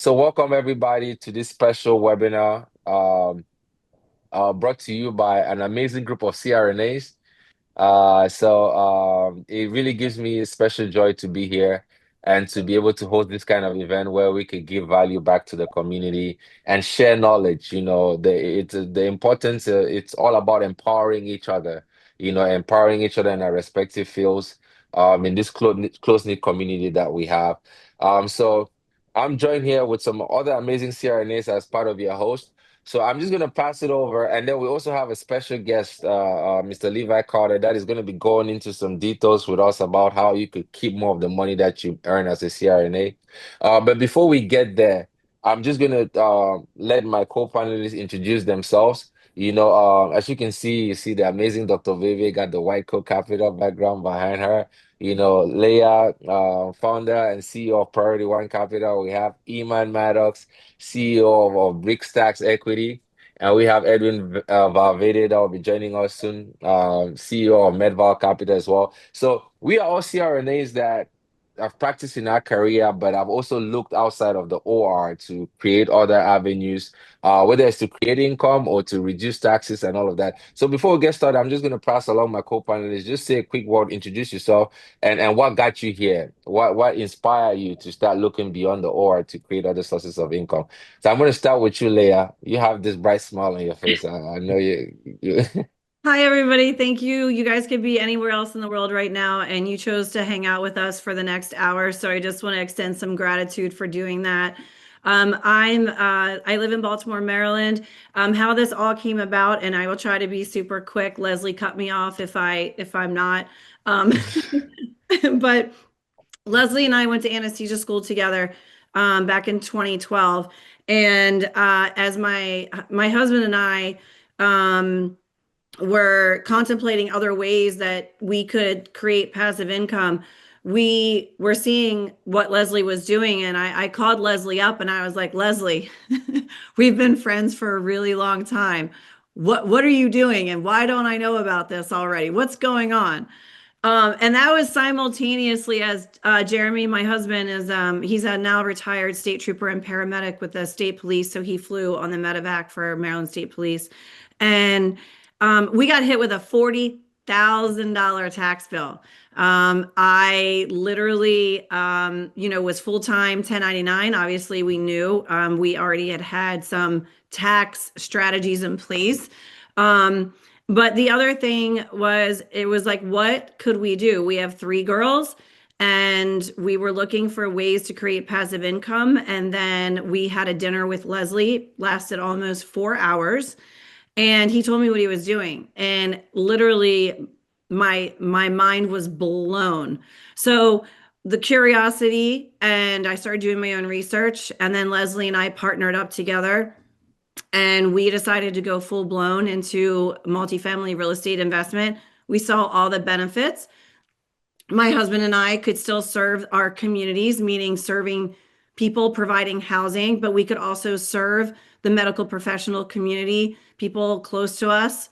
So welcome everybody to this special webinar brought to you by an amazing group of CRNAs. It really gives me a special joy to be here and to be able to host this kind of event where we could give value back to the community and share knowledge. The importance. It's all about empowering each other. Empowering each other in our respective fields. In this close knit community that we have. So I'm joined here with some other amazing CRNAs as part of your host. So I'm just going to pass it over. And then we also have a special guest, Mr. Levi Carter, that is going to be going into some details with us about how you could keep more of the money that you earn as a CRNA. But before we get there, I'm just going to let my co-panelists introduce themselves. As you can see, you see the amazing Dr. Bebe got the white coat capital background behind her. Leah, founder and CEO of Priority One Capital. We have Iman Mattox, CEO of Brickstacks Equity. And we have Edwin Valverde that will be joining us soon, CEO of Medval Capital as well. So we are all CRNAs that I've practiced in our career, but I've also looked outside of the OR to create other avenues, whether it's to create income or to reduce taxes and all of that. So before we get started, I'm just going to pass along my co-panelists. Just say a quick word, introduce yourself, and what got you here? What inspired you to start looking beyond the OR to create other sources of income? So I'm going to start with you, Leah. You have this bright smile on your face. I know you. Hi, everybody. Thank you. You guys could be anywhere else in the world right now, and you chose to hang out with us for the next hour. So I just want to extend some gratitude for doing that. I live in Baltimore, Maryland. How this all came about, and I will try to be super quick. Leslie, cut me off if I'm not. Um, but Leslie and I went to anesthesia school together back in 2012, and as my husband and I. Were contemplating other ways that we could create passive income. We were seeing what Leslie was doing, and I called Leslie up and I was like, Leslie, we've been friends for a really long time. What are you doing, and why don't I know about this already? What's going on? And that was simultaneously as Jeremy, my husband, is he's a now retired state trooper and paramedic with the state police, so he flew on the medevac for Maryland State Police, and we got hit with a $40,000 tax bill. I literally, was full time 1099. Obviously, we knew we already had some tax strategies in place. But the other thing was, it was like, what could we do? We have three girls, and we were looking for ways to create passive income. And then we had a dinner with Leslie, lasted almost 4 hours. And he told me what he was doing. And literally, my mind was blown. So the curiosity, and I started doing my own research. And then Leslie and I partnered up together, and we decided to go full blown into multifamily real estate investment. We saw all the benefits. My husband and I could still serve our communities, meaning serving people, providing housing, but we could also serve the medical professional community, people close to us,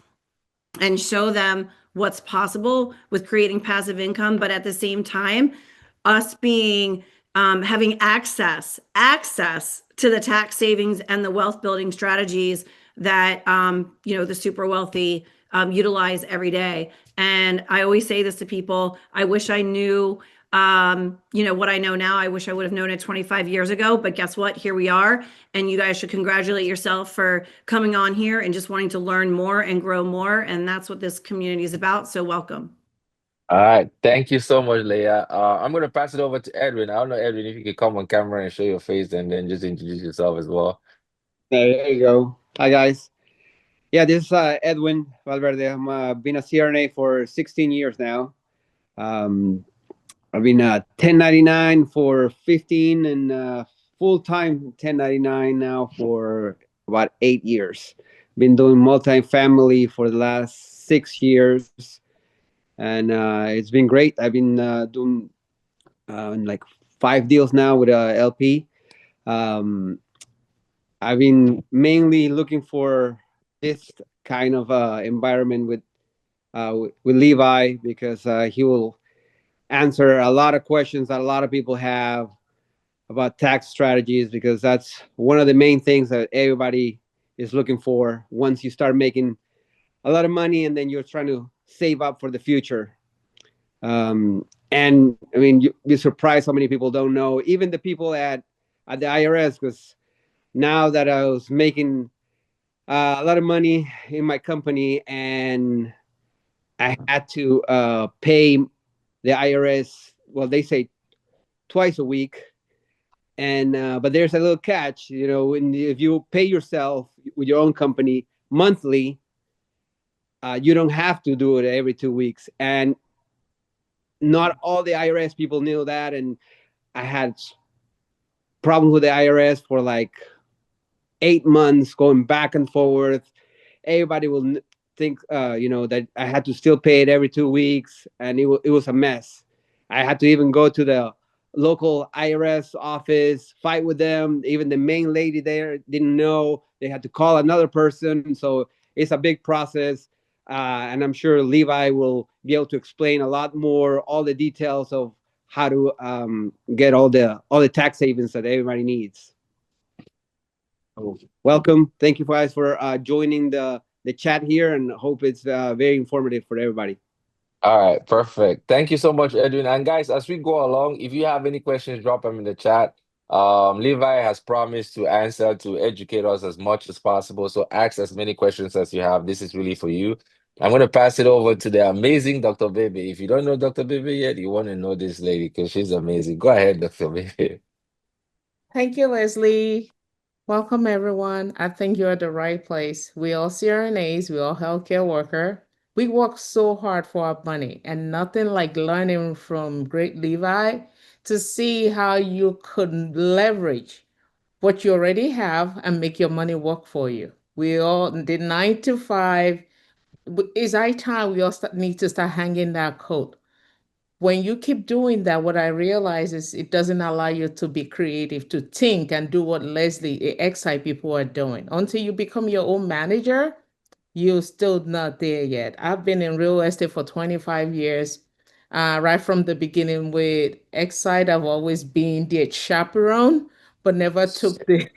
and show them what's possible with creating passive income. But at the same time, us being having access to the tax savings and the wealth building strategies that the super wealthy utilize every day. And I always say this to people: I wish I knew what I know now. I wish I would have known it 25 years ago, but guess what? Here we are. And you guys should congratulate yourself for coming on here and just wanting to learn more and grow more. And that's what this community is about. So welcome. All right. Thank you so much, Leah. I'm going to pass it over to Edwin. I don't know, Edwin, if you could come on camera and show your face and then just introduce yourself as well. There you go. Hi, guys. Yeah, this is Edwin Valverde. I'm been a CRNA for 16 years now. Um, I've been 1099 for 15 and full time 1099 now for about 8 years. Been doing multifamily for the last 6 years, and it's been great. I've been doing like 5 deals now with LP. Um, I've been mainly looking for this kind of environment with Levi, because he will answer a lot of questions that a lot of people have, about tax strategies, because that's one of the main things that everybody is looking for once you start making a lot of money and then you're trying to save up for the future. And I mean, you'd be surprised how many people don't know, even the people at the IRS, because now that I was making a lot of money in my company and I had to pay the IRS, well, they say twice a week. And but there's a little catch, if you pay yourself with your own company monthly, you don't have to do it every 2 weeks. And not all the IRS people knew that, and I had problems with the IRS for like 8 months, going back and forth. Everybody will think, that I had to still pay it every 2 weeks, and it was a mess. I had to even go to the local IRS office, fight with them. Even the main lady there didn't know. They had to call another person. So it's a big process. And I'm sure Levi will be able to explain a lot more, all the details of how to get all the tax savings that everybody needs. So welcome. Thank you guys for joining the chat here, and hope it's very informative for everybody. All right, perfect. Thank you so much, Edwin. And guys, as we go along, if you have any questions, drop them in the chat. Levi has promised to answer, to educate us as much as possible. So ask as many questions as you have. This is really for you. I'm going to pass it over to the amazing Dr. Bebe. If you don't know Dr. Bebe yet, you want to know this lady because she's amazing. Go ahead, Dr. Bebe. Thank you, Leslie. Welcome, everyone. I think you're at the right place. We all CRNAs, we all healthcare worker. We work so hard for our money, and nothing like learning from great Levi to see how you could leverage what you already have and make your money work for you. We all did 9 to 5. It's our time we all need to start hanging that coat. When you keep doing that, what I realize is it doesn't allow you to be creative, to think and do what Leslie, the XSITE people are doing. Until you become your own manager, you're still not there yet. I've been in real estate for 25 years. Right from the beginning with XSITE, I've always been the chaperone, but never took the,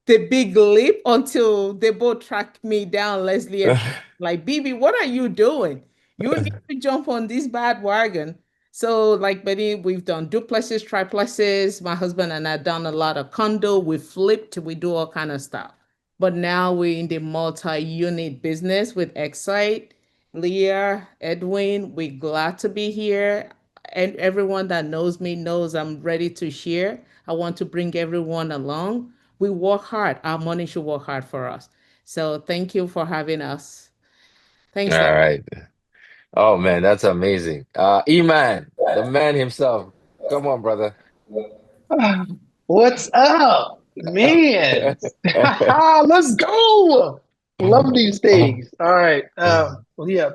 the big leap until they both tracked me down, Leslie and like, Bebe, what are you doing? You need to jump on this bad wagon. So, like Betty, we've done duplexes, triplexes. My husband and I done a lot of condo. We flipped, we do all kind of stuff. But now we're in the multi-unit business with XSITE. Leah, Edwin, we're glad to be here. And everyone that knows me knows I'm ready to share. I want to bring everyone along. We work hard. Our money should work hard for us. So thank you for having us. All Thanks, Leslie. right. Oh man, that's amazing. Iman, the man himself. Come on, brother. What's up, man? Let's go. Love these things. All right. Well, yeah,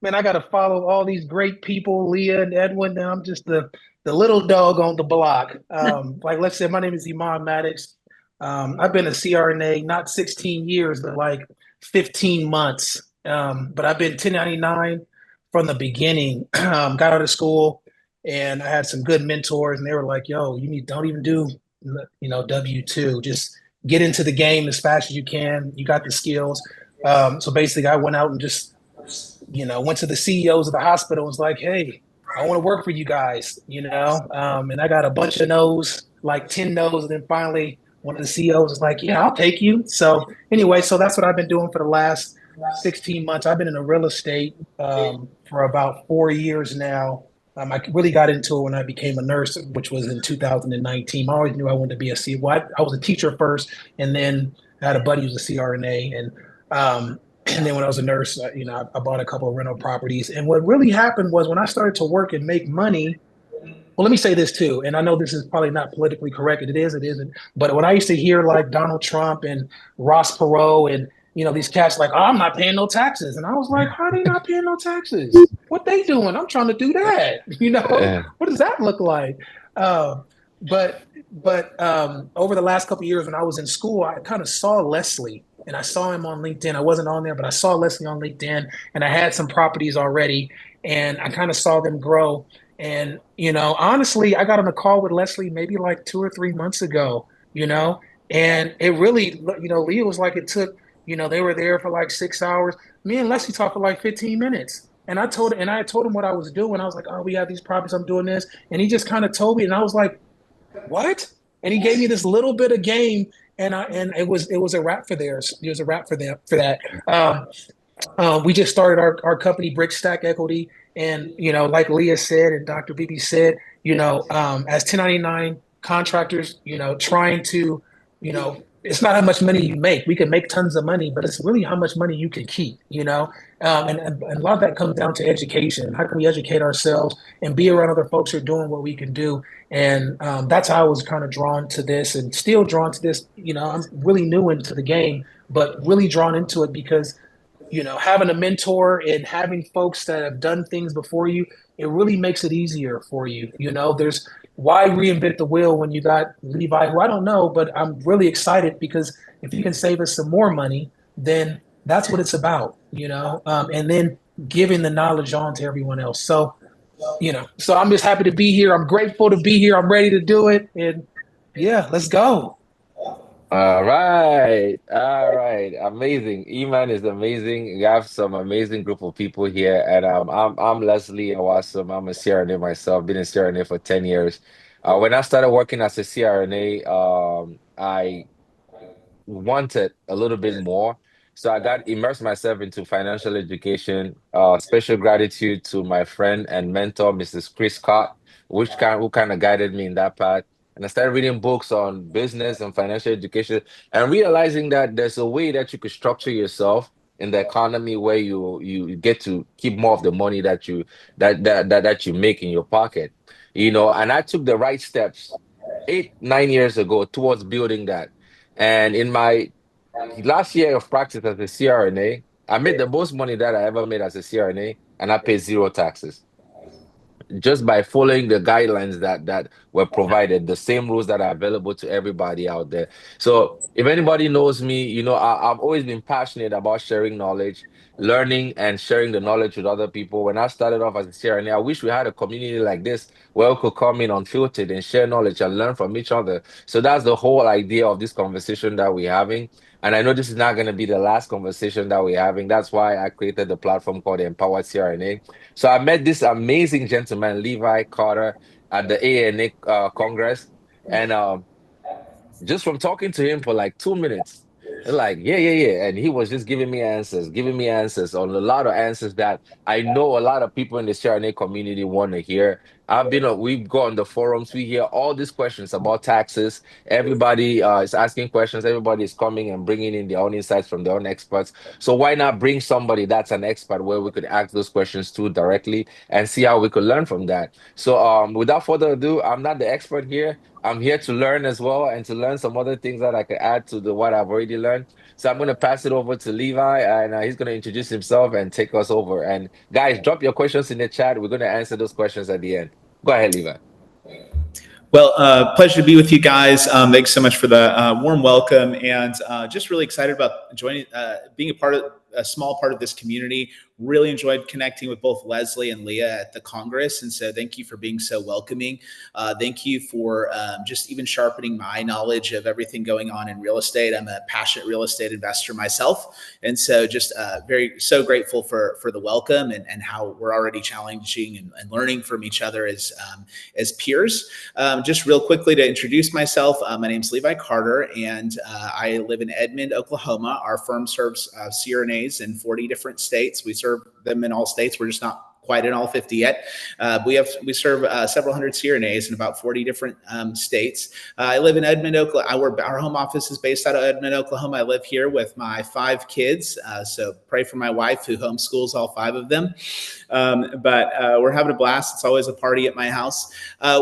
man, I got to follow all these great people, Leah and Edwin. And I'm just the little dog on the block. Like let's say, my name is Iman Mattox. I've been a CRNA not 16 years, but like 15 months. But I've been 1099 from the beginning. Got out of school, and I had some good mentors, and they were like, "Yo, don't even do, W-2. Just get into the game as fast as you can. You got the skills." So basically, I went out and just went to the CEOs of the hospital and was like, "Hey, I want to work for you guys," and I got a bunch of no's, like 10 no's. And then finally, one of the CEOs was like, "Yeah, I'll take you." So anyway, so that's what I've been doing for the last 16 months. I've been in the real estate for about 4 years now. I really got into it when I became a nurse, which was in 2019. I always knew I wanted to be a C. Well, I was a teacher first, and then I had a buddy who was a CRNA, and then when I was a nurse, I bought a couple of rental properties. And what really happened was when I started to work and make money. Well, let me say this too, and I know this is probably not politically correct. It is, it isn't. But when I used to hear like Donald Trump and Ross Perot and these cats like, "Oh, I'm not paying no taxes," and I was like, "How are they not paying no taxes? What they doing? I'm trying to do that." What does that look like? But over the last couple of years, when I was in school, I kind of saw Leslie, and I saw him on LinkedIn. I wasn't on there, but I saw Leslie on LinkedIn, and I had some properties already, and I kind of saw them grow. And, honestly, I got on a call with Leslie maybe like 2 or 3 months ago, and it really, Leah was like, it took, they were there for like 6 hours. Me and Leslie talked for like 15 minutes. And I told him what I was doing. I was like, oh, we have these problems. I'm doing this. And he just kind of told me, and I was like, what? And he gave me this little bit of game, and it was a wrap for theirs. It was a wrap for them for that. We just started our company, Brick Stack Equity, and like Leah said and Dr. Bebe said, as 1099 contractors, trying to, it's not how much money you make. We can make tons of money, but it's really how much money you can keep. And a lot of that comes down to education. How can we educate ourselves and be around other folks who are doing what we can do? And that's how I was kind of drawn to this, and still drawn to this. I'm really new into the game, but really drawn into it because having a mentor and having folks that have done things before you, it really makes it easier for you. There's why reinvent the wheel when you got Levi, who I don't know, but I'm really excited because if you can save us some more money, then that's what it's about, and then giving the knowledge on to everyone else. So I'm just happy to be here. I'm grateful to be here. I'm ready to do it. And yeah, let's go. All right, amazing. Iman is amazing. You have some amazing group of people here, and I'm Leslie Awasom. I'm a CRNA myself. Been a CRNA for 10 years. When I started working as a CRNA, I wanted a little bit more. So I got immersed myself into financial education. Special gratitude to my friend and mentor, Mrs. Chris Scott, who kind of guided me in that path. And I started reading books on business and financial education and realizing that there's a way that you could structure yourself in the economy where you get to keep more of the money that you make in your pocket. And I took the right steps 8, 9 years ago towards building that. And in my last year of practice as a CRNA, I made the most money that I ever made as a CRNA, and I paid zero taxes just by following the guidelines that were provided, the same rules that are available to everybody out there. So if anybody knows me, I've always been passionate about sharing knowledge, learning and sharing the knowledge with other people. When I started off as a CRNA, I wish we had a community like this where we could come in unfiltered and share knowledge and learn from each other. So that's the whole idea of this conversation that we're having. And I know this is not going to be the last conversation that we're having. That's why I created the platform called the Empowered CRNA. So I met this amazing gentleman, Levi Carter, at the ANA Congress, and just from talking to him for like 2 minutes, and like, yeah, yeah, yeah. And he was just giving me answers on a lot of answers that I know a lot of people in the CRNA community want to hear. We've gone on the forums, we hear all these questions about taxes. Everybody is asking questions. Everybody is coming and bringing in their own insights from their own experts. So why not bring somebody that's an expert where we could ask those questions to directly and see how we could learn from that. So without further ado, I'm not the expert here. I'm here to learn as well and to learn some other things that I could add to the what I've already learned. So I'm going to pass it over to Levi, and he's going to introduce himself and take us over. And guys, drop your questions in the chat. We're going to answer those questions at the end. Go ahead, Levi. Well, pleasure to be with you guys. Thanks so much for the warm welcome, and just really excited about joining, being a small part of this community. Really enjoyed connecting with both Leslie and Leah at the Congress, and so thank you for being so welcoming. Thank you for just even sharpening my knowledge of everything going on in real estate. I'm a passionate real estate investor myself, and so just so grateful for the welcome and how we're already challenging and learning from each other as peers. Just real quickly to introduce myself, my name's Levi Carter, and I live in Edmond, Oklahoma. Our firm serves CRNAs in 40 different states. We serve them in all states. We're just not quite in all 50 yet. We serve several hundred CRNAs in about 40 different states. I live in Edmond, Oklahoma. Our home office is based out of Edmond, Oklahoma. I live here with my 5 kids. So pray for my wife who homeschools all 5 of them. But we're having a blast. It's always a party at my house.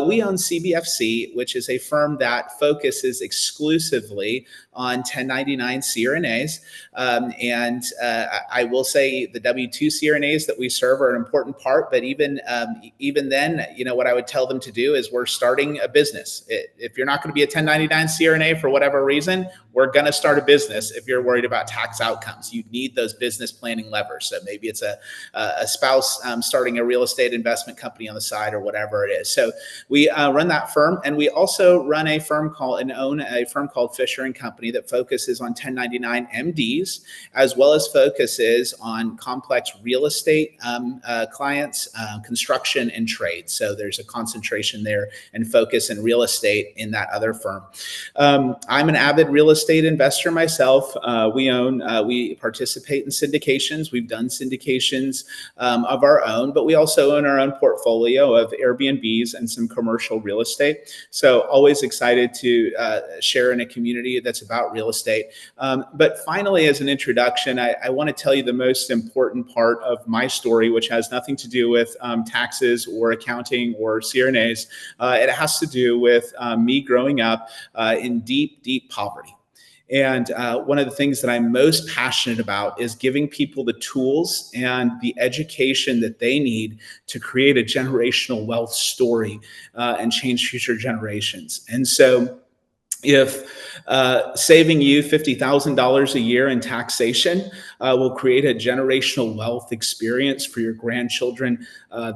We own CBFC, which is a firm that focuses exclusively on 1099 CRNAs. I will say the W-2 CRNAs that we serve are an important important part. But even then, what I would tell them to do is we're starting a business. If you're not going to be a 1099 CRNA for whatever reason, we're going to start a business. If you're worried about tax outcomes, you need those business planning levers. So maybe it's a spouse starting a real estate investment company on the side or whatever it is. So we run that firm, and we also run a firm own a firm called Fisher & Company that focuses on 1099 MDs, as well as focuses on complex real estate clients, construction, and trade. So there's a concentration there and focus in real estate in that other firm. I'm an avid real estate investor myself. We participate in syndications. We've done syndications of our own, but we also own our own portfolio of Airbnbs and some commercial real estate. So always excited to share in a community that's about real estate. But finally, as an introduction, I want to tell you the most important part of my story, which has nothing to do with taxes or accounting or CRNAs. It has to do with me growing up in deep, deep poverty. And one of the things that I'm most passionate about is giving people the tools and the education that they need to create a generational wealth story and change future generations. And so if saving you $50,000 a year in taxation will create a generational wealth experience for your grandchildren,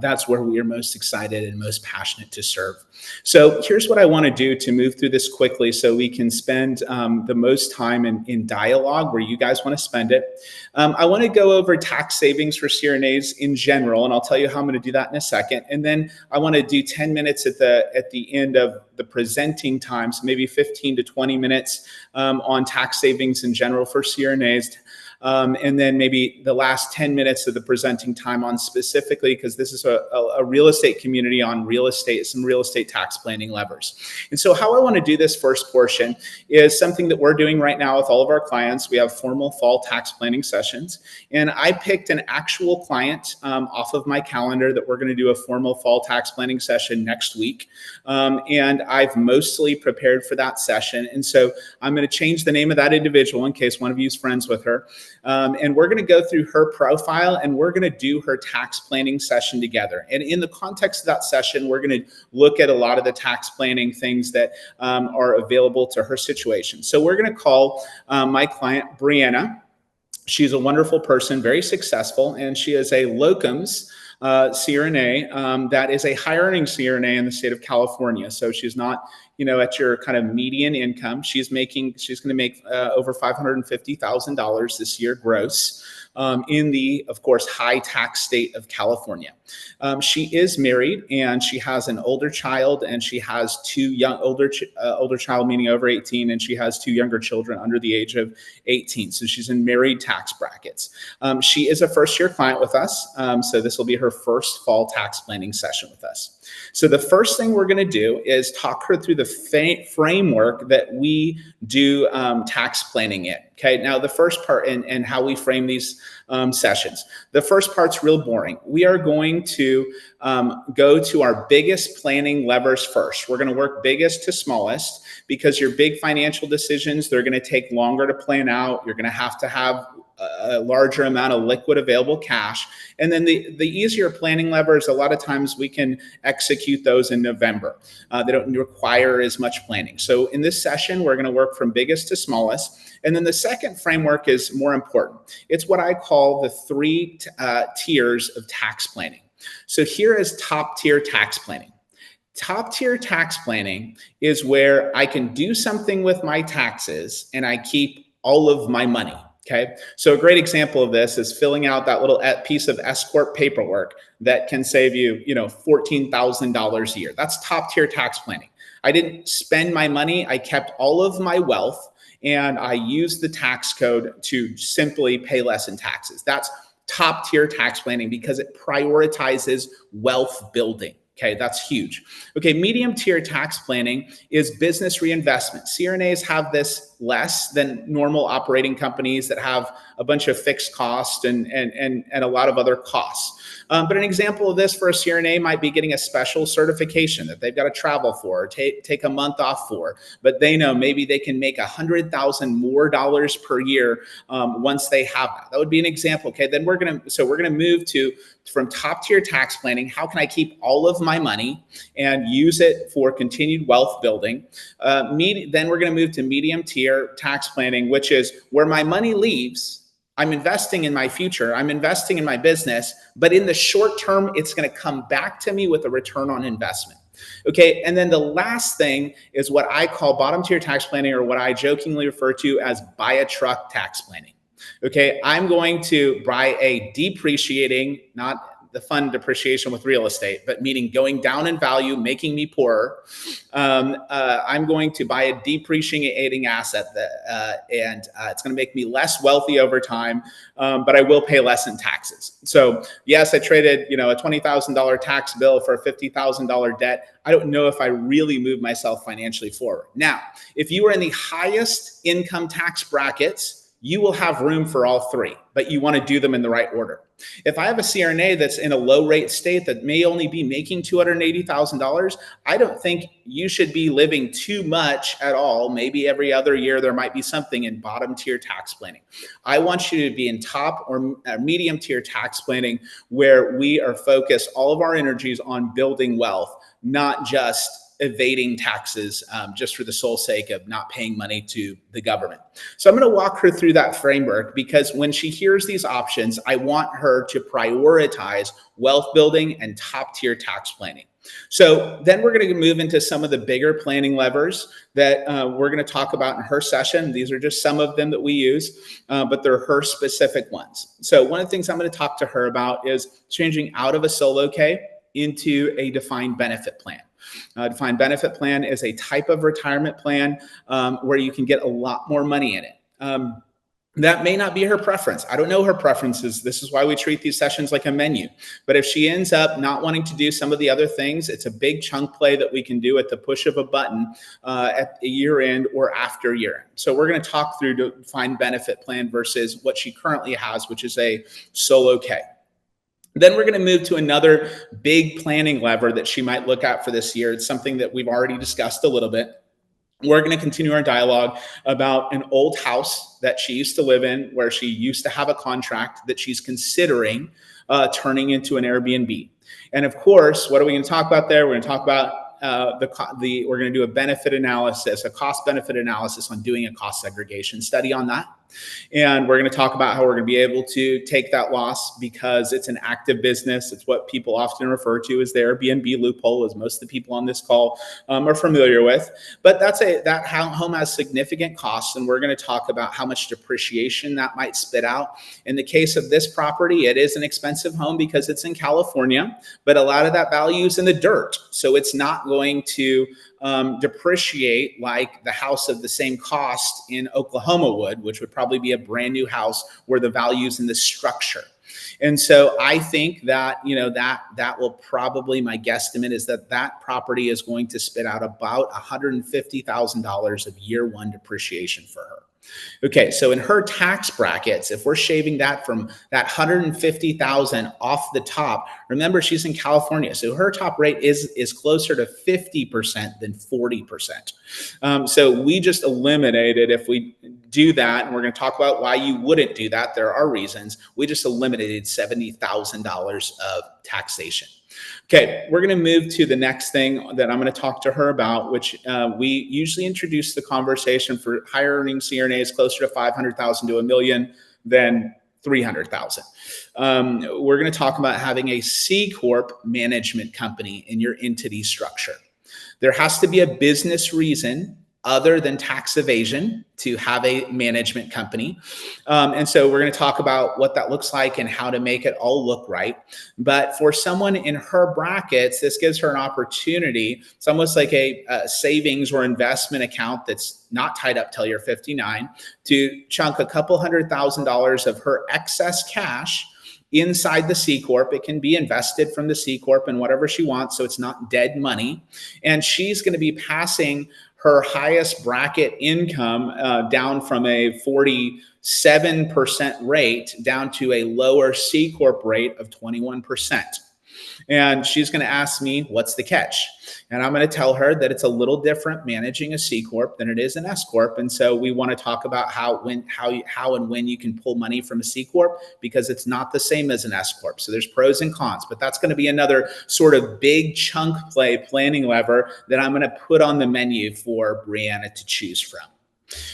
that's where we are most excited and most passionate to serve. So here's what I want to do to move through this quickly so we can spend the most time in dialogue where you guys want to spend it. I want to go over tax savings for CRNAs in general, and I'll tell you how I'm going to do that in a second. And then I want to do 10 minutes at the end of the presenting time, so maybe 15 to 20 minutes on tax savings in general for CRNAs. And then maybe the last 10 minutes of the presenting time on specifically, because this is a real estate community on real estate, some real estate tax planning levers. And so how I want to do this first portion is something that we're doing right now with all of our clients. We have formal fall tax planning sessions, and I picked an actual client off of my calendar that we're going to do a formal fall tax planning session next week. And I've mostly prepared for that session. And so I'm going to change the name of that individual in case one of you is friends with her. And we're going to go through her profile, and we're going to do her tax planning session together. And in the context of that session, we're going to look at a lot of the tax planning things that are available to her situation. So we're going to call my client Brianna. She's a wonderful person, very successful, and she is a locums CRNA that is a high earning CRNA in the state of California. So she's not, at your kind of median income. She's going to make over $550,000 this year gross in the, of course, high tax state of California. She is married, and she has an older child, and she has two older child meaning over 18, and she has two younger children under the age of 18. So she's in married tax brackets. She is a first-year client with us, so this will be her first fall tax planning session with us. So the first thing we're going to do is talk her through the framework that we do tax planning in. Okay, now the first part and how we frame these sessions. The first part's real boring. We are going to go to our biggest planning levers first. We're going to work biggest to smallest because your big financial decisions, they're going to take longer to plan out. You're going to have a larger amount of liquid available cash. And then the easier planning levers, a lot of times we can execute those in November. They don't require as much planning. So in this session, we're going to work from biggest to smallest. And then the second framework is more important. It's what I call the three tiers of tax planning. So here is top tier tax planning. Top tier tax planning is where I can do something with my taxes and I keep all of my money. Okay, so a great example of this is filling out that little piece of S-corp paperwork that can save you, $14,000 a year. That's top tier tax planning. I didn't spend my money. I kept all of my wealth and I used the tax code to simply pay less in taxes. That's top tier tax planning because it prioritizes wealth building. Okay, that's huge. Okay, medium tier tax planning is business reinvestment. CRNAs have this less than normal operating companies that have a bunch of fixed costs and a lot of other costs. But an example of this for a CRNA might be getting a special certification that they've got to travel for or take a month off for, but they know maybe they can make $100,000 more per year once they have that. That would be an example. Okay, then we're gonna move to from top tier tax planning. How can I keep all of my money and use it for continued wealth building? Then we're going to move to medium tier tax planning, which is where my money leaves. I'm investing in my future. I'm investing in my business, but in the short term, it's going to come back to me with a return on investment. Okay, and then the last thing is what I call bottom tier tax planning, or what I jokingly refer to as buy a truck tax planning. Okay, I'm going to buy a depreciating, not the fun depreciation with real estate, but meaning going down in value, making me poorer. I'm going to buy a depreciating asset and it's going to make me less wealthy over time, but I will pay less in taxes. So yes, I traded, a $20,000 tax bill for a $50,000 debt. I don't know if I really moved myself financially forward. Now, if you are in the highest income tax brackets, you will have room for all three, but you want to do them in the right order. If I have a CRNA that's in a low rate state that may only be making $280,000, I don't think you should be living too much at all. Maybe every other year there might be something in bottom tier tax planning. I want you to be in top or medium tier tax planning, where we are focused all of our energies on building wealth, not just evading taxes just for the sole sake of not paying money to the government. So I'm going to walk her through that framework, because when she hears these options, I want her to prioritize wealth building and top tier tax planning. So then we're going to move into some of the bigger planning levers that we're going to talk about in her session. These are just some of them that we use, but they're her specific ones. So one of the things I'm going to talk to her about is changing out of a solo K into a defined benefit plan. Defined benefit plan is a type of retirement plan where you can get a lot more money in it. That may not be her preference. I don't know her preferences. This is why we treat these sessions like a menu. But if she ends up not wanting to do some of the other things, it's a big chunk play that we can do at the push of a button at year end or after year end. So we're going to talk through defined benefit plan versus what she currently has, which is a solo K. Then we're going to move to another big planning lever that she might look at for this year. It's something that we've already discussed a little bit. We're going to continue our dialogue about an old house that she used to live in, where she used to have a contract that she's considering turning into an Airbnb. And of course, what are we going to talk about there? We're going to talk about we're going to do a benefit analysis, a cost benefit analysis on doing a cost segregation study on that. And we're going to talk about how we're going to be able to take that loss, because it's an active business. It's what people often refer to as the Airbnb loophole, as most of the people on this call are familiar with. But that home has significant costs, and we're going to talk about how much depreciation that might spit out. In the case of this property, it is an expensive home because it's in California, but a lot of that value is in the dirt. So it's not going to depreciate like the house of the same cost in Oklahoma would, which would probably be a brand new house where the value's in the structure. And so I think that, that will probably, my guesstimate is that property is going to spit out about $150,000 of year one depreciation for her. Okay, so in her tax brackets, if we're shaving that from that $150,000 off the top, remember she's in California, so her top rate is closer to 50% than 40%. So we just eliminated, if we do that, and we're going to talk about why you wouldn't do that, there are reasons, we just eliminated $70,000 of taxation. Okay, we're going to move to the next thing that I'm going to talk to her about, which we usually introduce the conversation for higher earning CRNAs closer to 500,000 to $1 million than 300,000. We're going to talk about having a C Corp management company in your entity structure. There has to be a business reason other than tax evasion to have a management company. And so we're going to talk about what that looks like and how to make it all look right. But for someone in her brackets, this gives her an opportunity. It's almost like a savings or investment account that's not tied up till you're 59, to chunk a couple $100,000 of her excess cash inside the C Corp. It can be invested from the C Corp in whatever she wants, so it's not dead money. And she's going to be passing her highest bracket income down from a 47% rate down to a lower C Corp rate of 21%. And she's going to ask me, what's the catch? And I'm going to tell her that it's a little different managing a C Corp than it is an S Corp. And so we want to talk about how and when you can pull money from a C Corp, because it's not the same as an S Corp. So there's pros and cons, but that's going to be another sort of big chunk play planning lever that I'm going to put on the menu for Brianna to choose from.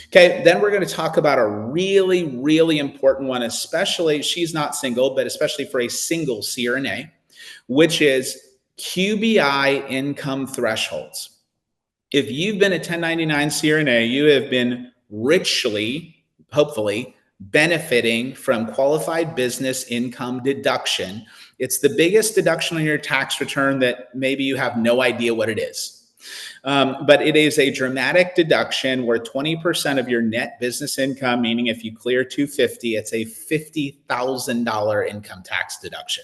Okay, then we're going to talk about a really, really important one, especially, she's not single, but especially for a single CRNA, which is QBI income thresholds. If you've been a 1099 CRNA, you have been richly, hopefully, benefiting from qualified business income deduction. It's the biggest deduction on your tax return that maybe you have no idea what it is. But it is a dramatic deduction where 20% of your net business income, meaning if you clear 250, it's a $50,000 income tax deduction.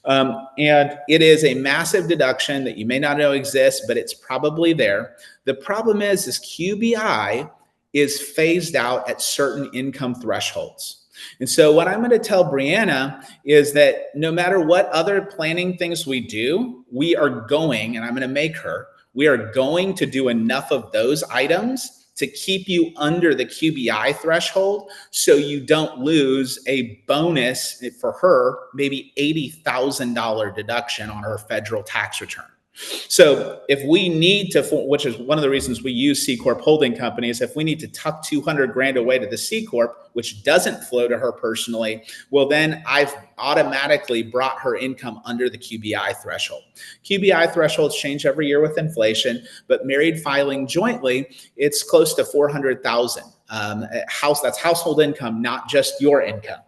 And it is a massive deduction that you may not know exists, but it's probably there. The problem is QBI is phased out at certain income thresholds. And so what I'm going to tell Brianna is that no matter what other planning things we do, we are going, and I'm going to make her, we are going to do enough of those items to keep you under the QBI threshold so you don't lose a bonus for her, maybe $80,000 deduction on her federal tax return. So if we need to, which is one of the reasons we use C Corp holding companies, if we need to tuck 200 grand away to the C Corp, which doesn't flow to her personally, well, then I've automatically brought her income under the QBI threshold. QBI thresholds change every year with inflation, but married filing jointly, it's close to 400,000. That's household income, not just your income.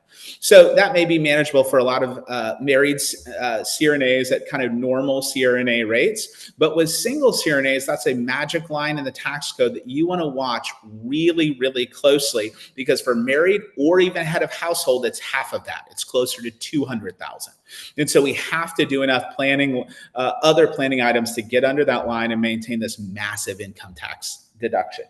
So that may be manageable for a lot of married CRNAs at kind of normal CRNA rates. But with single CRNAs, that's a magic line in the tax code that you want to watch really, really closely, because for married or even head of household, it's half of that. It's closer to 200,000. And so we have to do enough planning, other planning items to get under that line and maintain this massive income tax deduction.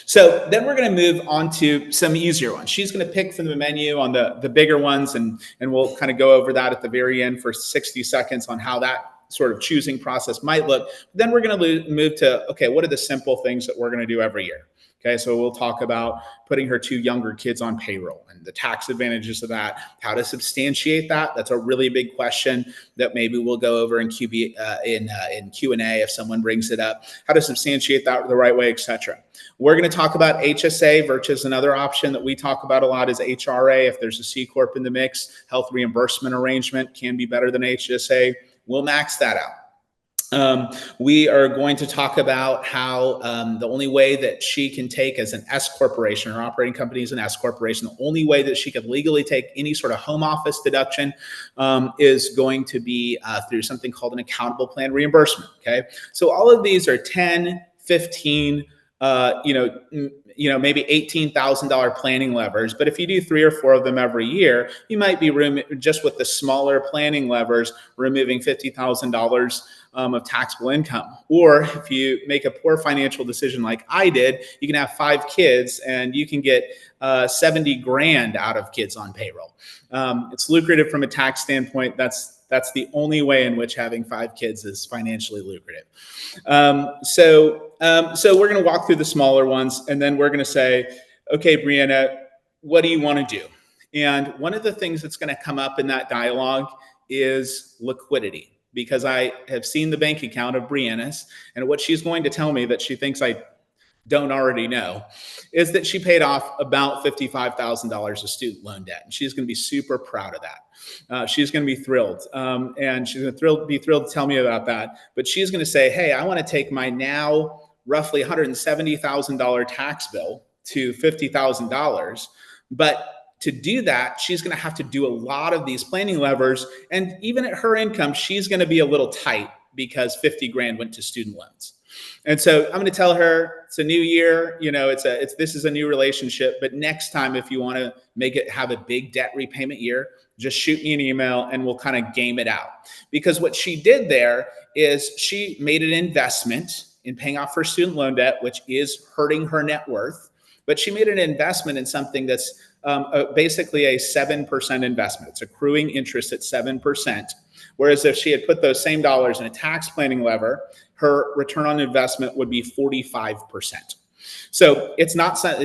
So then we're going to move on to some easier ones. She's going to pick from the menu on the bigger ones, and we'll kind of go over that at the very end for 60 seconds on how that sort of choosing process might look. Then we're going to move to, okay, what are the simple things that we're going to do every year? Okay, so we'll talk about putting her 2 younger kids on payroll and the tax advantages of that, how to substantiate that. That's a really big question that maybe we'll go over in Q&A if someone brings it up, how to substantiate that the right way, etc. We're going to talk about HSA versus another option that we talk about a lot is HRA. If there's a C Corp in the mix, health reimbursement arrangement can be better than HSA. We'll max that out. We are going to talk about how the only way that she can take as an S corporation, or operating company as an S corporation, the only way that she could legally take any sort of home office deduction is going to be through something called an accountable plan reimbursement. Okay, so all of these are 10, 15, maybe $18,000 planning levers. But if you do 3 or 4 of them every year, you might be just with the smaller planning levers, removing $50,000 of taxable income. Or if you make a poor financial decision like I did, you can have 5 kids and you can get 70 grand out of kids on payroll. It's lucrative from a tax standpoint. That's the only way in which having 5 kids is financially lucrative. So we're going to walk through the smaller ones, and then we're going to say, okay, Brianna, what do you want to do? And one of the things that's going to come up in that dialogue is liquidity, because I have seen the bank account of Brianna's, and what she's going to tell me that she thinks I don't already know is that she paid off about $55,000 of student loan debt. And she's going to be super proud of that. She's going to be thrilled. And she's going to be thrilled to tell me about that. But she's going to say, hey, I want to take my now roughly $170,000 tax bill to $50,000. But to do that, she's going to have to do a lot of these planning levers. And even at her income, she's going to be a little tight because 50 grand went to student loans. And so I'm going to tell her it's a new year, this is a new relationship. But next time, if you want to have a big debt repayment year, just shoot me an email and we'll kind of game it out. Because what she did there is she made an investment in paying off her student loan debt, which is hurting her net worth. But she made an investment in something that's basically a 7% investment. It's accruing interest at 7%. Whereas if she had put those same dollars in a tax planning lever, her return on investment would be 45%. So it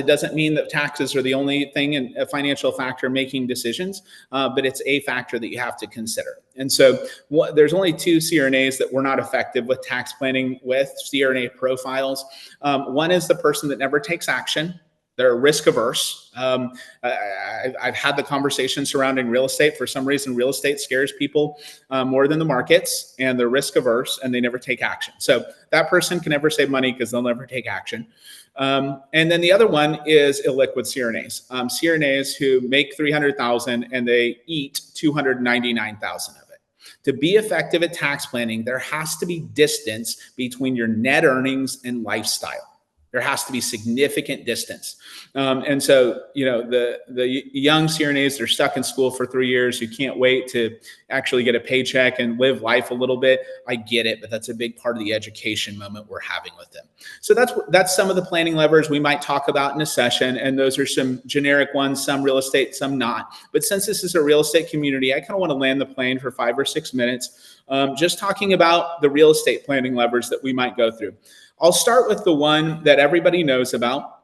doesn't mean that taxes are the only thing in a financial factor making decisions, but it's a factor that you have to consider. And so there's only 2 CRNAs that were not effective with tax planning with CRNA profiles. One is the person that never takes action. They're risk averse. I've had the conversation surrounding real estate. For some reason, real estate scares people more than the markets, and they're risk averse and they never take action. So that person can never save money because they'll never take action. And then the other one is illiquid CRNAs. CRNAs who make $300,000 and they eat $299,000 of it. To be effective at tax planning, there has to be distance between your net earnings and lifestyle. There has to be significant distance. And so, the young CRNAs that are stuck in school for 3 years, who can't wait to actually get a paycheck and live life a little bit, I get it, but that's a big part of the education moment we're having with them. So that's some of the planning levers we might talk about in a session. And those are some generic ones, some real estate, some not. But since this is a real estate community, I kind of want to land the plane for 5 or 6 minutes, just talking about the real estate planning levers that we might go through. I'll start with the one that everybody knows about,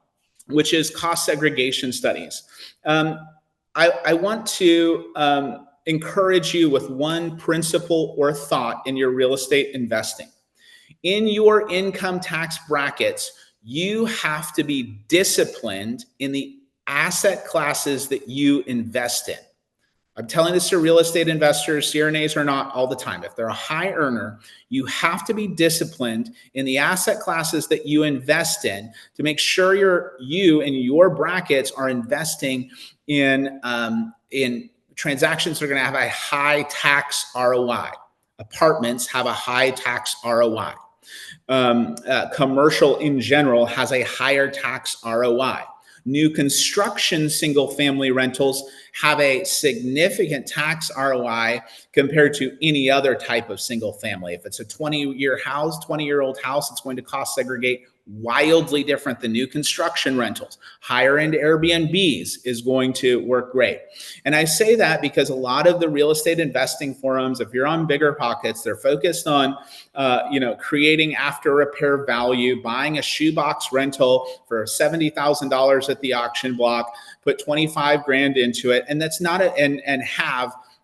which is cost segregation studies. I want to encourage you with one principle or thought in your real estate investing. In your income tax brackets, you have to be disciplined in the asset classes that you invest in. I'm telling this to real estate investors, CRNAs or not, all the time. If they're a high earner, you have to be disciplined in the asset classes that you invest in to make sure you and your brackets are investing in transactions that are going to have a high tax ROI. Apartments have a high tax ROI. Commercial in general has a higher tax ROI. New construction single-family rentals have a significant tax ROI compared to any other type of single family. If it's a 20-year-old house, it's going to cost segregate wildly different than new construction rentals. Higher end Airbnbs is going to work great. And I say that because a lot of the real estate investing forums, if you're on Bigger Pockets, they're focused on creating after repair value, buying a shoebox rental for $70,000 at the auction block, put 25 grand into it. And that's not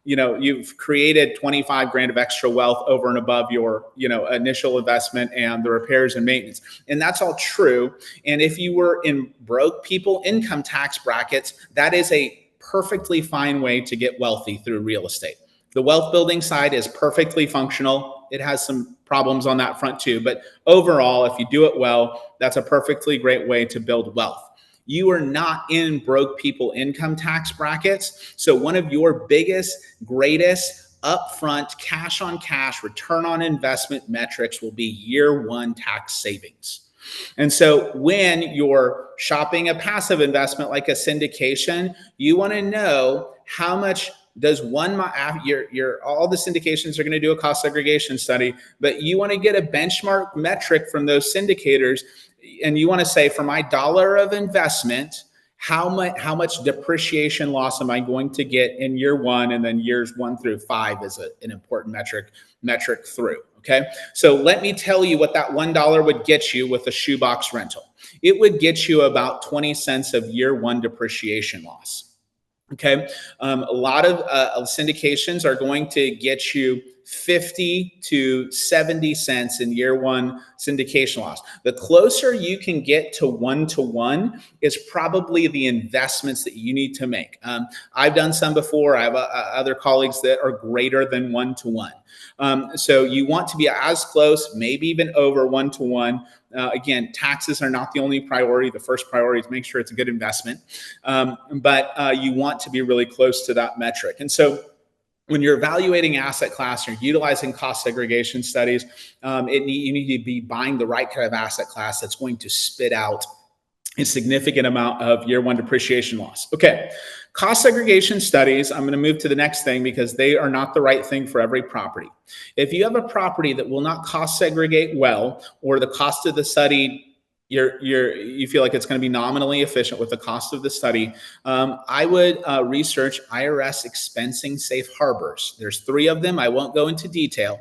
you've created 25 grand of extra wealth over and above your, initial investment and the repairs and maintenance. And that's all true. And if you were in broke people income tax brackets, that is a perfectly fine way to get wealthy through real estate. The wealth building side is perfectly functional. It has some problems on that front too. But overall, if you do it well, that's a perfectly great way to build wealth. You are not in broke people income tax brackets. So one of your biggest, greatest upfront cash on cash return on investment metrics will be year one tax savings. And so when you're shopping a passive investment like a syndication, you want to know how much does all the syndications are going to do a cost segregation study, but you want to get a benchmark metric from those syndicators. And you want to say, for my dollar of investment, how much depreciation loss am I going to get in year one, and then years 1 through 5 is an important metric through. Okay, so let me tell you what that $1 would get you with a shoebox rental. It would get you about 20 cents of year one depreciation loss. Okay, a lot of syndications are going to get you 50 to 70 cents in year one syndication loss. The closer you can get to 1-to-1 is probably the investments that you need to make. I've done some before. I have other colleagues that are greater than 1-to-1. So you want to be as close, maybe even over 1-to-1. Again, taxes are not the only priority. The first priority is make sure it's a good investment. But you want to be really close to that metric. And so when you're evaluating asset class, you're utilizing cost segregation studies, you need to be buying the right kind of asset class that's going to spit out a significant amount of year one depreciation loss. Okay, cost segregation studies, I'm going to move to the next thing because they are not the right thing for every property. If you have a property that will not cost segregate well, or the cost of the study you feel like it's going to be nominally efficient with the cost of the study, I would research IRS expensing safe harbors. There's 3 of them. I won't go into detail,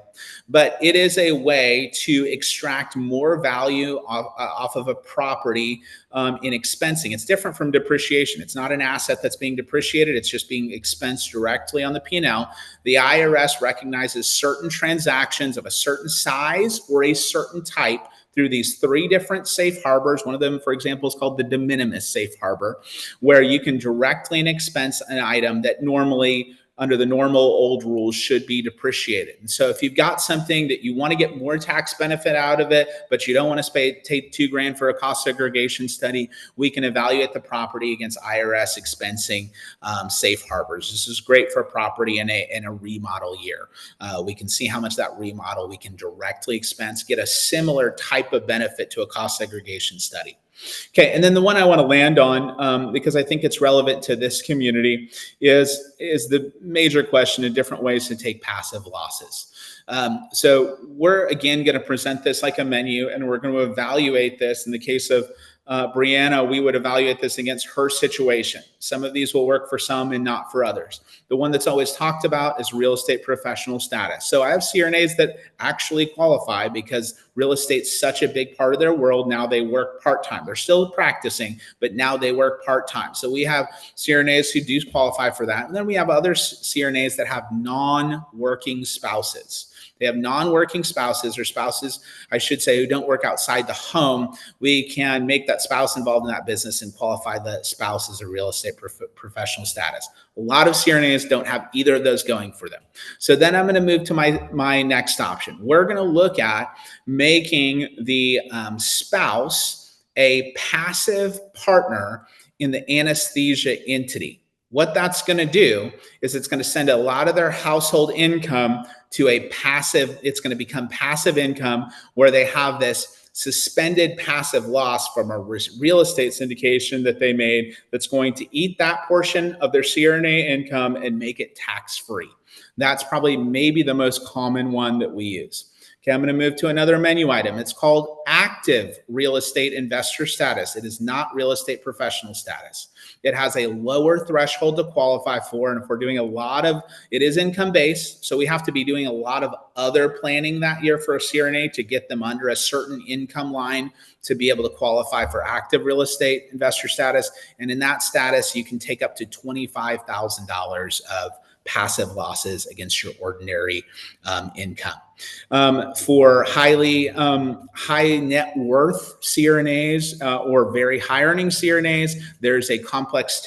but it is a way to extract more value off of a property in expensing. It's different from depreciation. It's not an asset that's being depreciated. It's just being expensed directly on the P&L. The IRS recognizes certain transactions of a certain size or a certain type through these 3 different safe harbors. One of them, for example, is called the de minimis safe harbor, where you can directly expense an item that normally, under the normal old rules, should be depreciated. And so if you've got something that you want to get more tax benefit out of it, but you don't want to take $2,000 for a cost segregation study, we can evaluate the property against IRS expensing safe harbors. This is great for property in a remodel year. We can see how much that remodel we can directly expense, get a similar type of benefit to a cost segregation study. Okay, and then the one I want to land on, because I think it's relevant to this community, is the major question in different ways to take passive losses. So we're, again, going to present this like a menu, and we're going to evaluate this. In the case of Brianna, we would evaluate this against her situation. Some of these will work for some and not for others. The one that's always talked about is real estate professional status. So I have CRNAs that actually qualify because real estate's such a big part of their world. Now they work part-time. They're still practicing, but now they work part-time. So we have CRNAs who do qualify for that. And then we have other CRNAs that have non-working spouses. They have non-working spouses, or spouses, I should say, who don't work outside the home. We can make that spouse involved in that business and qualify the spouse as a real estate professional status. A lot of CRNAs don't have either of those going for them. So then I'm going to move to my next option. We're going to look at making the spouse a passive partner in the anesthesia entity. What that's going to do is it's going to send a lot of their household income to a passive, it's going to become passive income, where they have this suspended passive loss from a real estate syndication that they made that's going to eat that portion of their CRNA income and make it tax-free. That's probably maybe the most common one that we use. Okay, I'm going to move to another menu item. It's called active real estate investor status. It is not real estate professional status. It has a lower threshold to qualify for. And if we're doing it is income based. So we have to be doing a lot of other planning that year for a CRNA to get them under a certain income line to be able to qualify for active real estate investor status. And in that status, you can take up to $25,000 of passive losses against your ordinary income. For high net worth CRNAs or very high earning CRNAs, there's a complex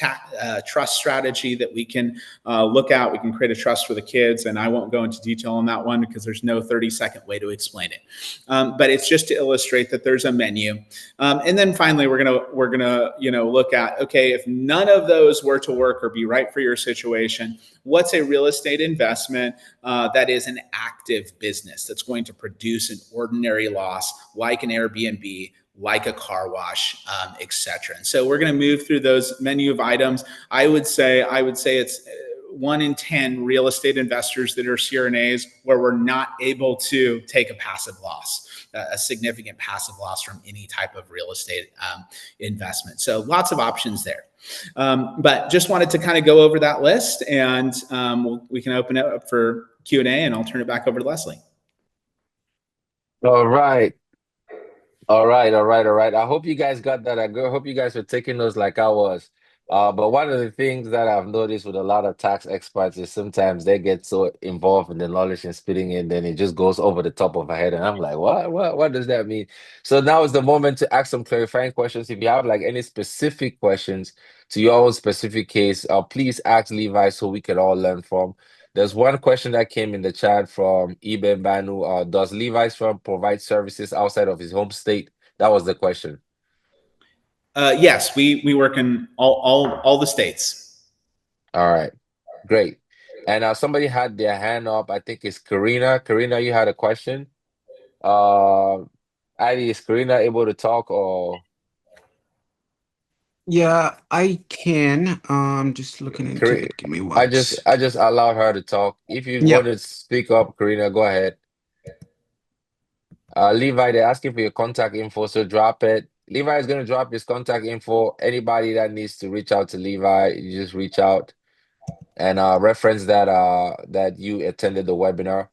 trust strategy that we can look at. We can create a trust for the kids, and I won't go into detail on that one because there's no 30-second way to explain it. But it's just to illustrate that there's a menu. And then finally, we're gonna look at, okay, if none of those were to work or be right for your situation, what's a real estate investment that is an active business that's going to produce an ordinary loss, like an Airbnb, like a car wash, etc. And so we're going to move through those menu of items. I would say it's 1 in 10 real estate investors that are CRNAs where we're not able to take a passive loss, a significant passive loss from any type of real estate investment. So lots of options there. But just wanted to kind of go over that list, and we can open it up for Q&A, and I'll turn it back over to Leslie. All right. I hope you guys got that. I hope you guys were taking those like I was. But one of the things that I've noticed with a lot of tax experts is sometimes they get so involved in the knowledge and spitting it, then it just goes over the top of our head. And I'm like, what does that mean? So now is the moment to ask some clarifying questions. If you have like any specific questions to your own specific case, please ask Levi so we can all learn from. There's one question that came in the chat from Iben Banu. Does Levi's firm provide services outside of his home state? That was the question. Yes, we work in all the states. All right, great. And somebody had their hand up. I think it's Karina. Karina, you had a question. Adi, is Karina able to talk or? Yeah, I can. Just looking into it. Give me one. I just allowed her to talk. If you want to speak up, Karina, go ahead. Levi, they're asking for your contact info, so drop it. Levi is going to drop his contact info. Anybody that needs to reach out to Levi, you just reach out and reference that you attended the webinar.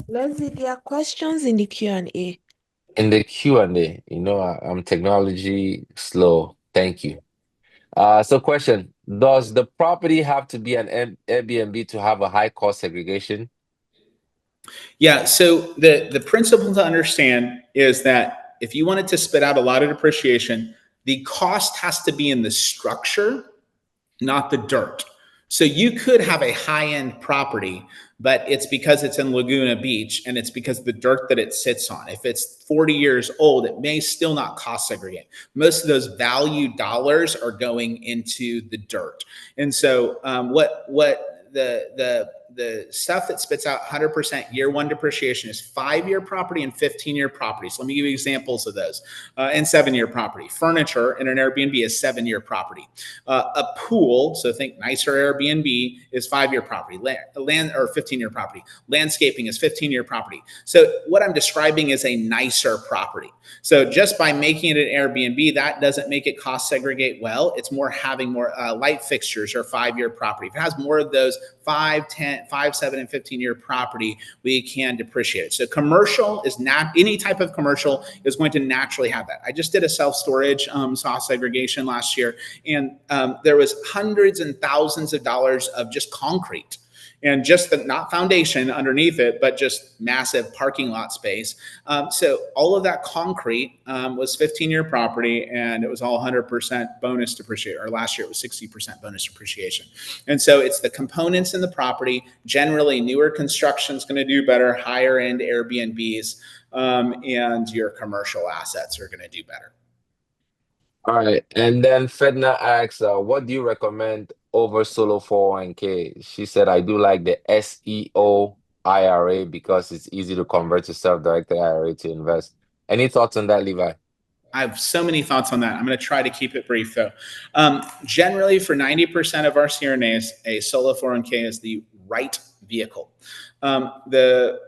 Leslie, there are questions in the Q&A. In the Q&A, I'm technology slow. Thank you. So question, does the property have to be an Airbnb to have a high cost segregation? Yeah, so the principle to understand is that if you wanted to spit out a lot of depreciation, the cost has to be in the structure, not the dirt. So you could have a high-end property, but it's because it's in Laguna Beach and it's because of the dirt that it sits on. If it's 40 years old, it may still not cost segregate. Most of those value dollars are going into the dirt. And so what the stuff that spits out 100% year one depreciation is 5-year property and 15-year property. So let me give you examples of those. And 7-year property. Furniture in an Airbnb is 7-year property. A pool, so think nicer Airbnb, is 5-year property. Land or 15-year property. Landscaping is 15-year property. So what I'm describing is a nicer property. So just by making it an Airbnb, that doesn't make it cost segregate well. It's more having more light fixtures or 5-year property. If it has more of those 5, 10, 5, 7, and 15-year property, we can depreciate it. So commercial is not, any type of commercial is going to naturally have that. I just did a self-storage cost segregation last year, and there was hundreds and thousands of dollars of just concrete. And just the, not foundation underneath it, but just massive parking lot space. So all of that concrete was 15-year property, and it was all 100% bonus depreciation. Or last year it was 60% bonus depreciation. And so it's the components in the property. Generally, newer construction is going to do better. Higher end Airbnbs and your commercial assets are going to do better. All right. And then Fedna asks, what do you recommend over solo 401k? She said, I do like the SEO IRA because it's easy to convert to self-directed IRA to invest. Any thoughts on that, Levi? I have so many thoughts on that. I'm going to try to keep it brief, though. Generally, for 90% of our CRNAs, a solo 401k is the right vehicle. The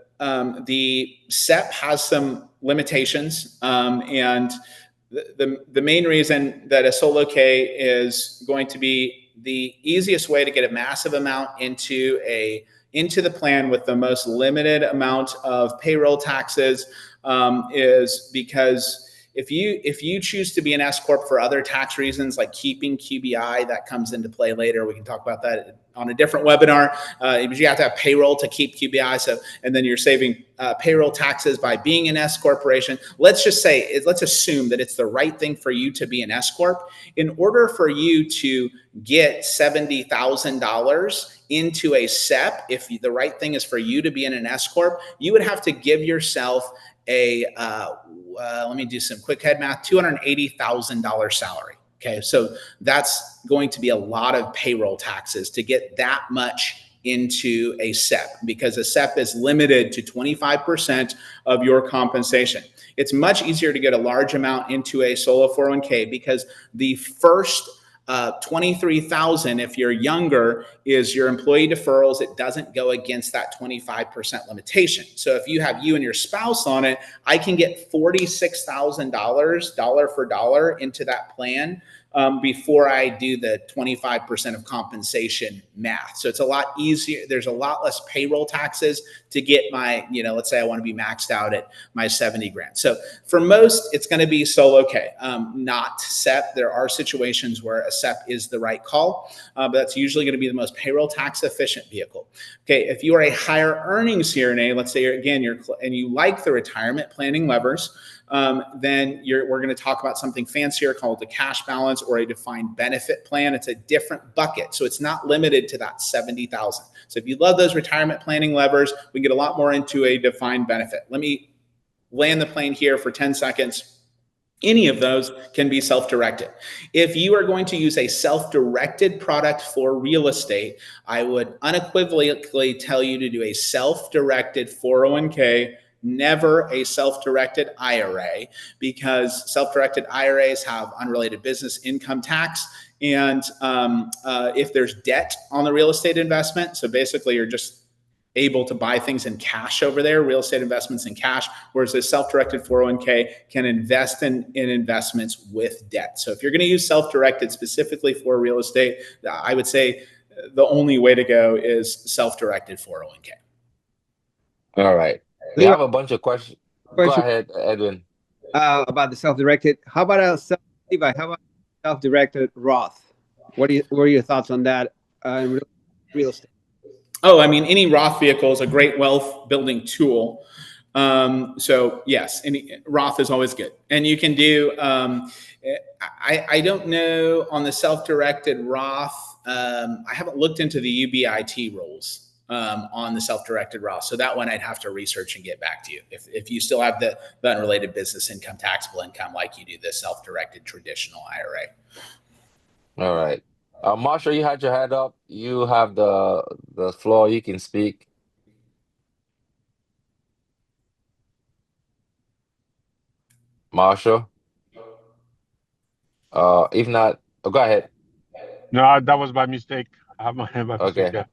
SEP has some limitations, and the main reason that a solo K is going to be the easiest way to get a massive amount into the plan with the most limited amount of payroll taxes is because if you choose to be an S corp for other tax reasons like keeping QBI, that comes into play later. We can talk about that on a different webinar. You have to have payroll to keep QBI. So, and then you're saving payroll taxes by being an S corporation. Let's assume that it's the right thing for you to be an S corp. In order for you to get $70,000 into a SEP, if the right thing is for you to be in an S corp, you would have to give yourself let me do some quick head math, $280,000 salary. Okay, so that's going to be a lot of payroll taxes to get that much into a SEP, because a SEP is limited to 25% of your compensation. It's much easier to get a large amount into a solo 401k because the first 23,000, if you're younger, is your employee deferrals. It doesn't go against that 25% limitation. So if you have you and your spouse on it, I can get $46,000 dollar for dollar into that plan before I do the 25% of compensation math. So it's a lot easier. There's a lot less payroll taxes to get my, let's say I want to be maxed out at my 70 grand. So for most, it's going to be solo K, not SEP. There are situations where a SEP is the right call, but that's usually going to be the most payroll tax efficient vehicle. Okay, if you are a higher earning CRNA, let's say and you like the retirement planning levers, then we're going to talk about something fancier called the cash balance or a defined benefit plan. It's a different bucket. So it's not limited to that 70,000. So if you love those retirement planning levers, we can get a lot more into a defined benefit. Let me land the plane here for 10 seconds. Any of those can be self-directed. If you are going to use a self-directed product for real estate, I would unequivocally tell you to do a self-directed 401k, never a self-directed IRA, because self-directed IRAs have unrelated business income tax. And if there's debt on the real estate investment, so basically you're just able to buy things in cash over there, real estate investments in cash, whereas a self-directed 401k can invest in investments with debt. So if you're going to use self-directed specifically for real estate, I would say the only way to go is self-directed 401k. All right. We Levi, have a bunch of questions. Go question ahead, Edwin. about the self-directed. How about Levi? How about self-directed Roth? What are your thoughts on that in real estate? Oh, I mean, any Roth vehicle is a great wealth building tool. So yes, Roth is always good. And you can do, I don't know on the self-directed Roth, I haven't looked into the UBIT rules on the self-directed Roth. So that one I'd have to research and get back to you. If you still have the unrelated business income, taxable income, like you do the self-directed traditional IRA. All right. Marshall, you had your hand up. You have the floor. You can speak. Marshall. If not, go ahead. No, that was by mistake. I have my hand by mistake. Okay. Yeah.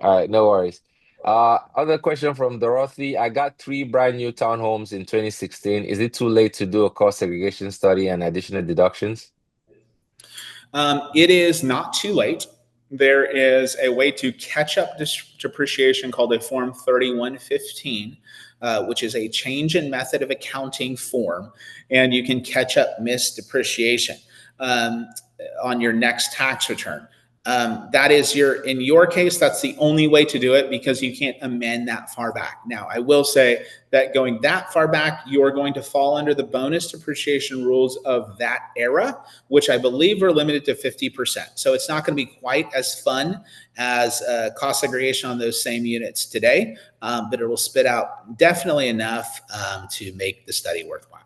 All right, no worries. Other question from Dorothy. I got 3 brand new townhomes in 2016. Is it too late to do a cost segregation study and additional deductions? It is not too late. There is a way to catch up depreciation called a Form 3115, which is a change in method of accounting form, and you can catch up missed depreciation on your next tax return. That is in your case, that's the only way to do it because you can't amend that far back. Now, I will say that going that far back, you're going to fall under the bonus depreciation rules of that era, which I believe are limited to 50%. So it's not going to be quite as fun as cost segregation on those same units today, but it will spit out definitely enough to make the study worthwhile.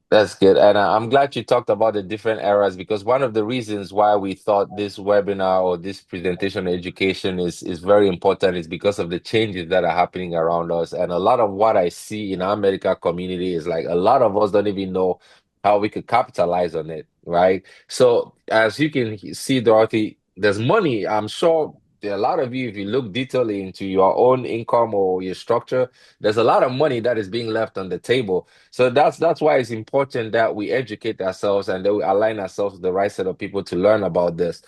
That's good. And I'm glad you talked about the different eras because one of the reasons why we thought this webinar or this presentation on education is very important is because of the changes that are happening around us. And a lot of what I see in our medical community is like a lot of us don't even know how we could capitalize on it, right? So as you can see, Dorothy, there's money. I'm sure there are a lot of you, if you look detailedly into your own income or your structure, there's a lot of money that is being left on the table. So that's why it's important that we educate ourselves and that we align ourselves with the right set of people to learn about this.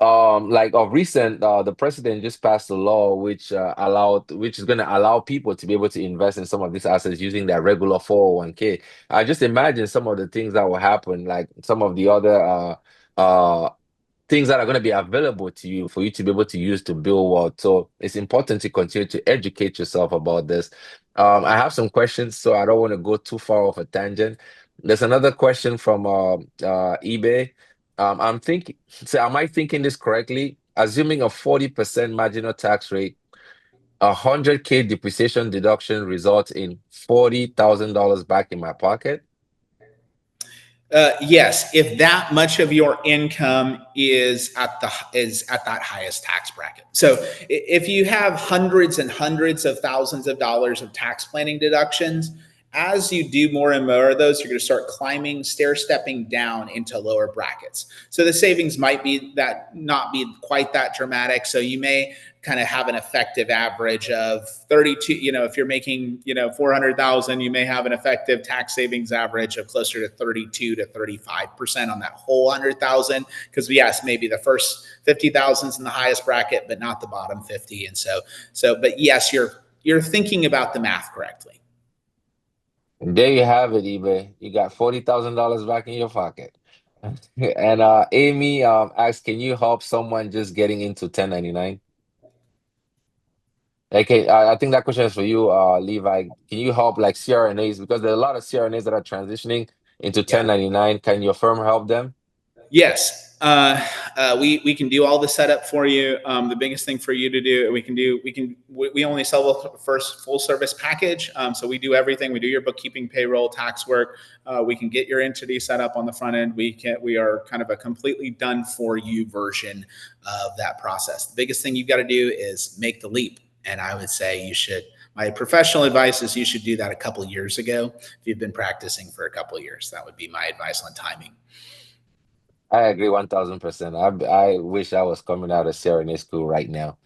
Like of recent, the president just passed a law which is going to allow people to be able to invest in some of these assets using their regular 401k. I just imagine some of the things that will happen, like some of the other things that are going to be available to you for you to be able to use to build wealth. So it's important to continue to educate yourself about this. I have some questions, so I don't want to go too far off a tangent. There's another question from eBay. I'm thinking, so am I thinking this correctly? Assuming a 40% marginal tax rate, 100K depreciation deduction results in $40,000 back in my pocket? Yes, if that much of your income is at that highest tax bracket. So if you have hundreds and hundreds of thousands of dollars of tax planning deductions, as you do more and more of those, you're going to start climbing, stair-stepping down into lower brackets. So the savings might not be quite that dramatic. So you may kind of have an effective average of 32, if you're making, 400,000, you may have an effective tax savings average of closer to 32 to 35% on that whole 100,000. Because yes, maybe the first 50,000 is in the highest bracket, but not the bottom 50. And but yes, you're thinking about the math correctly. There you have it, eBay. You got $40,000 back in your pocket. And Amy asked, can you help someone just getting into 1099? Okay, I think that question is for you, Levi. Can you help like CRNAs because there are a lot of CRNAs that are transitioning into 1099? Can your firm help them? Yes, we can do all the setup for you. The biggest thing for you to do, we only sell the first full service package. So we do everything. We do your bookkeeping, payroll, tax work. We can get your entity set up on the front end. We are kind of a completely done for you version of that process. The biggest thing you've got to do is make the leap. And I would say my professional advice is you should do that a couple of years ago. If you've been practicing for a couple of years, that would be my advice on timing. I agree 1000%. I wish I was coming out of CRNA school right now.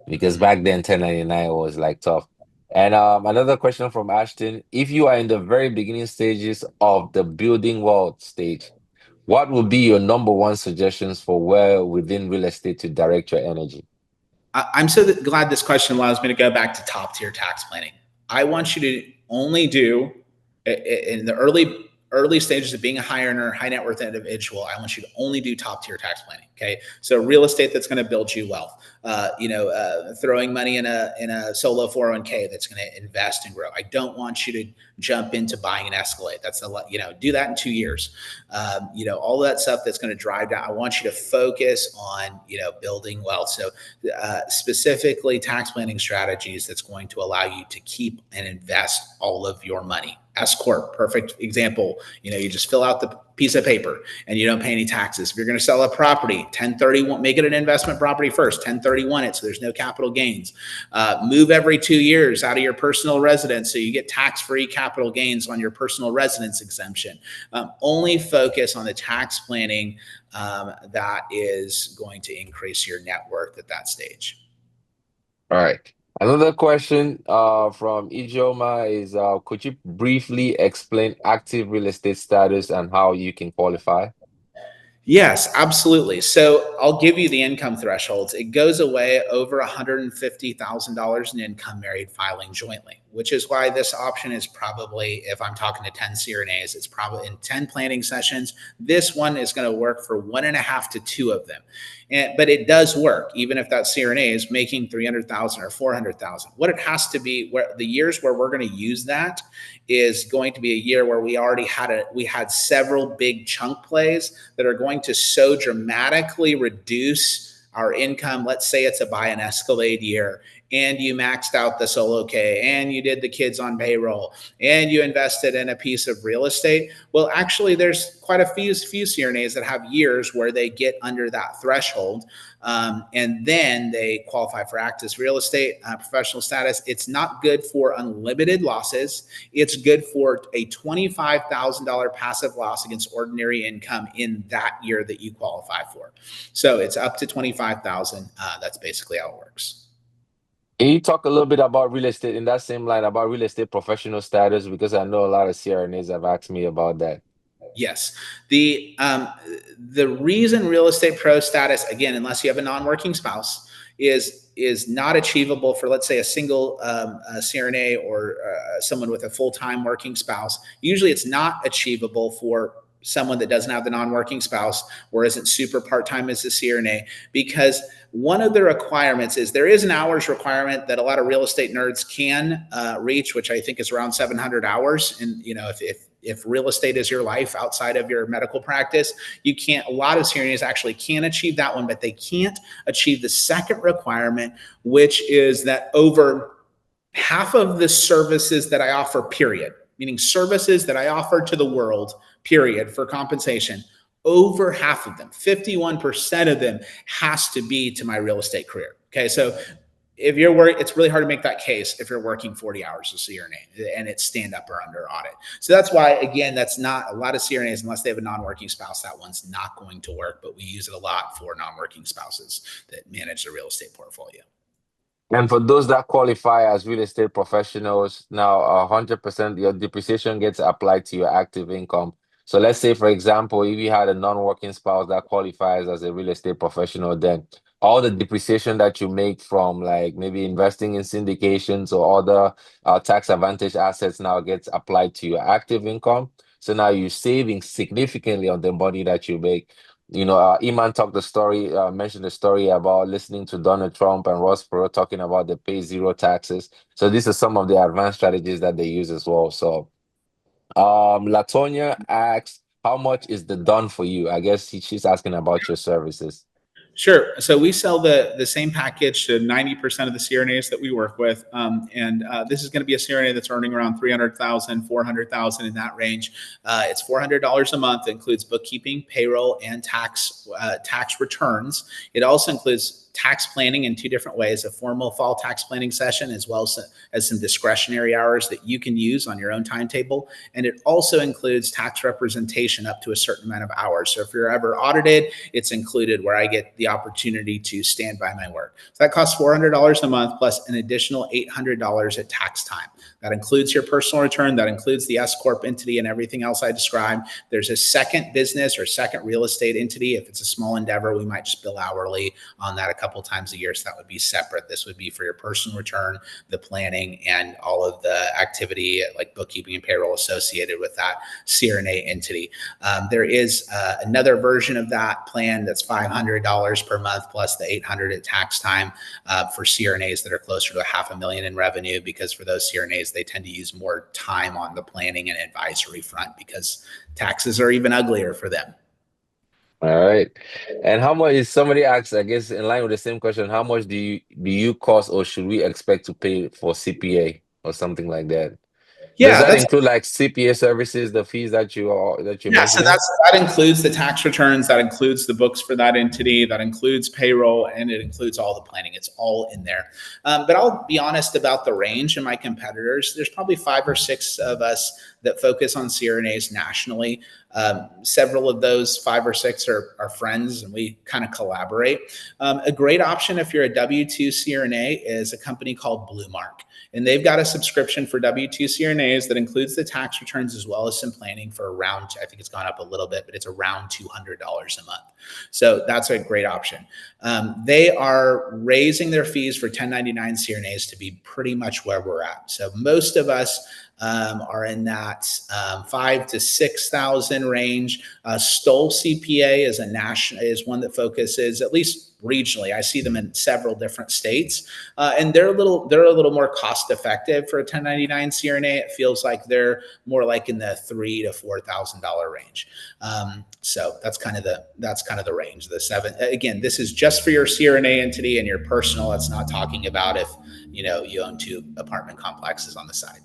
because back then 1099 was like tough. And another question from Ashton: if you are in the very beginning stages of the building wealth stage, what would be your number one suggestions for where within real estate to direct your energy? I'm so glad this question allows me to go back to top tier tax planning. I want you to only do in the early stages of being a high earner, high net worth individual. I want you to only do top tier tax planning. Okay, so real estate that's going to build you wealth. Throwing money in a solo 401k that's going to invest and grow. I don't want you to jump into buying an Escalade. That's a lot. Do that in 2 years. All that stuff that's going to drive down. I want you to focus on building wealth. So specifically tax planning strategies that's going to allow you to keep and invest all of your money. S corp, perfect example. You just fill out the piece of paper and you don't pay any taxes. If you're going to sell a property, 1031, make it an investment property first, 1031 it so there's no capital gains. Move every 2 years out of your personal residence so you get tax-free capital gains on your personal residence exemption. Only focus on the tax planning that is going to increase your net worth at that stage. All right. Another question from Ijoma is, could you briefly explain active real estate status and how you can qualify? Yes, absolutely. So I'll give you the income thresholds. It goes away over $150,000 in income married filing jointly, which is why this option is probably, if I'm talking to 10 CRNAs, it's probably in 10 planning sessions. This one is going to work for 1.5 to 2 of them. But it does work, even if that CRNA is making 300,000 or 400,000. What it has to be, where the years where we're going to use that is going to be a year where we had several big chunk plays that are going to so dramatically reduce our income. Let's say it's a buy an Escalade year, and you maxed out the solo K, and you did the kids on payroll, and you invested in a piece of real estate. Well, actually, there's quite a few CRNAs that have years where they get under that threshold, and then they qualify for active real estate professional status. It's not good for unlimited losses. It's good for a $25,000 passive loss against ordinary income in that year that you qualify for. So it's up to 25,000. That's basically how it works. Can you talk a little bit about real estate in that same line about real estate professional status? Because I know a lot of CRNAs have asked me about that. Yes. The reason real estate pro status, again, unless you have a non-working spouse, is not achievable for, let's say, a single CRNA or someone with a full-time working spouse. Usually it's not achievable for someone that doesn't have the non-working spouse or isn't super part-time as a CRNA, because one of the requirements is there is an hours requirement that a lot of real estate nerds can reach, which I think is around 700 hours. And if real estate is your life outside of your medical practice, you can't. A lot of CRNAs actually can achieve that one, but they can't achieve the second requirement, which is that over half of the services that I offer, period, meaning services that I offer to the world, period, for compensation, over half of them, 51% of them, has to be to my real estate career. Okay, so if you're working, it's really hard to make that case if you're working 40 hours as a CRNA and it's stand up or under audit. So that's why, again, that's not a lot of CRNAs, unless they have a non-working spouse, that one's not going to work, but we use it a lot for non-working spouses that manage the real estate portfolio. And for those that qualify as real estate professionals, now 100% your depreciation gets applied to your active income. So let's say, for example, if you had a non-working spouse that qualifies as a real estate professional, then all the depreciation that you make from like maybe investing in syndications or other tax advantage assets now gets applied to your active income. So now you're saving significantly on the money that you make. Iman mentioned the story about listening to Donald Trump and Ross Perot talking about the pay zero taxes. So these are some of the advanced strategies that they use as well. So Latonia asks, how much is the done for you? I guess she's asking about your services. Sure. So we sell the same package to 90% of the CRNAs that we work with. This is going to be a CRNA that's earning around 300,000, 400,000 in that range. It's $400 a month. It includes bookkeeping, payroll, and tax returns. It also includes tax planning in two different ways: a formal fall tax planning session, as well as some discretionary hours that you can use on your own timetable. And it also includes tax representation up to a certain amount of hours. So if you're ever audited, it's included, where I get the opportunity to stand by my work. So that costs $400 a month plus an additional $800 at tax time. That includes your personal return. That includes the S Corp entity and everything else I described. There's a second business or second real estate entity. If it's a small endeavor, we might just bill hourly on that a couple times a year. So that would be separate. This would be for your personal return, the planning, and all of the activity like bookkeeping and payroll associated with that CRNA entity. There is another version of that plan that's $500 per month plus the $800 at tax time for CRNAs that are closer to $500,000 in revenue, because for those CRNAs, they tend to use more time on the planning and advisory front because taxes are even uglier for them. All right. And how much is, somebody asked, I guess in line with the same question, how much do you cost, or should we expect to pay for CPA or something like that? Does that include like CPA services, the fees that you're Yeah, so mentioning? that includes the tax returns, that includes the books for that entity, that includes payroll, and it includes all the planning. It's all in there. But I'll be honest about the range in my competitors. There's probably 5 or 6 of us that focus on CRNAs nationally. Several of those 5 or 6 are friends, and we kind of collaborate. A great option if you're a W-2 CRNA is a company called Blue Mark. And they've got a subscription for W-2 CRNAs that includes the tax returns as well as some planning for around, I think it's gone up a little bit, but it's around $200 a month. So that's a great option. They are raising their fees for 1099 CRNAs to be pretty much where we're at. So most of us are in that 5,000 to 6,000 range. Stoll CPA is one that focuses, at least regionally. I see them in several different states, and they're a little more cost effective for a 1099 CRNA. It feels like they're more like in the $3,000 to $4,000 range. So that's kind of the range. The 7. Again, this is just for your CRNA entity and your personal. It's not talking about if you own 2 apartment complexes on the side.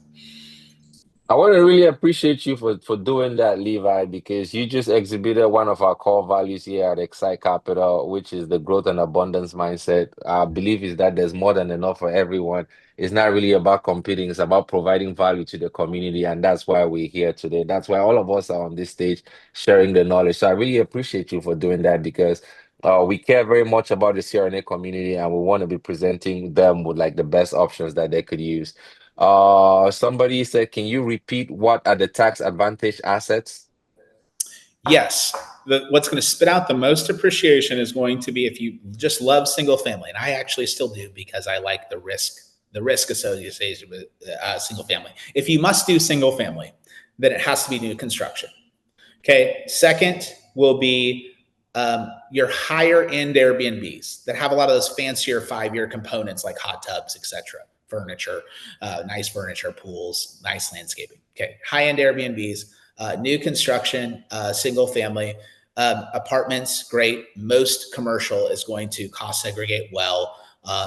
I want to really appreciate you for doing that, Levi, because you just exhibited one of our core values here at XSITE Capital, which is the growth and abundance mindset. Our belief is that there's more than enough for everyone. It's not really about competing, it's about providing value to the community. And that's why we're here today. That's why all of us are on this stage sharing the knowledge. So I really appreciate you for doing that, because we care very much about the CRNA community, and we want to be presenting them with like the best options that they could use. Somebody said, can you repeat what are the tax advantage assets? Yes. What's going to spit out the most appreciation is going to be if you just love single family. And I actually still do, because I like the risk associated with single family. If you must do single family, then it has to be new construction. Okay. Second will be your higher end Airbnbs that have a lot of those fancier 5-year components like hot tubs, etc. Furniture, nice furniture, pools, nice landscaping. Okay, high-end Airbnbs, new construction, single family, apartments, great. Most commercial is going to cost segregate well.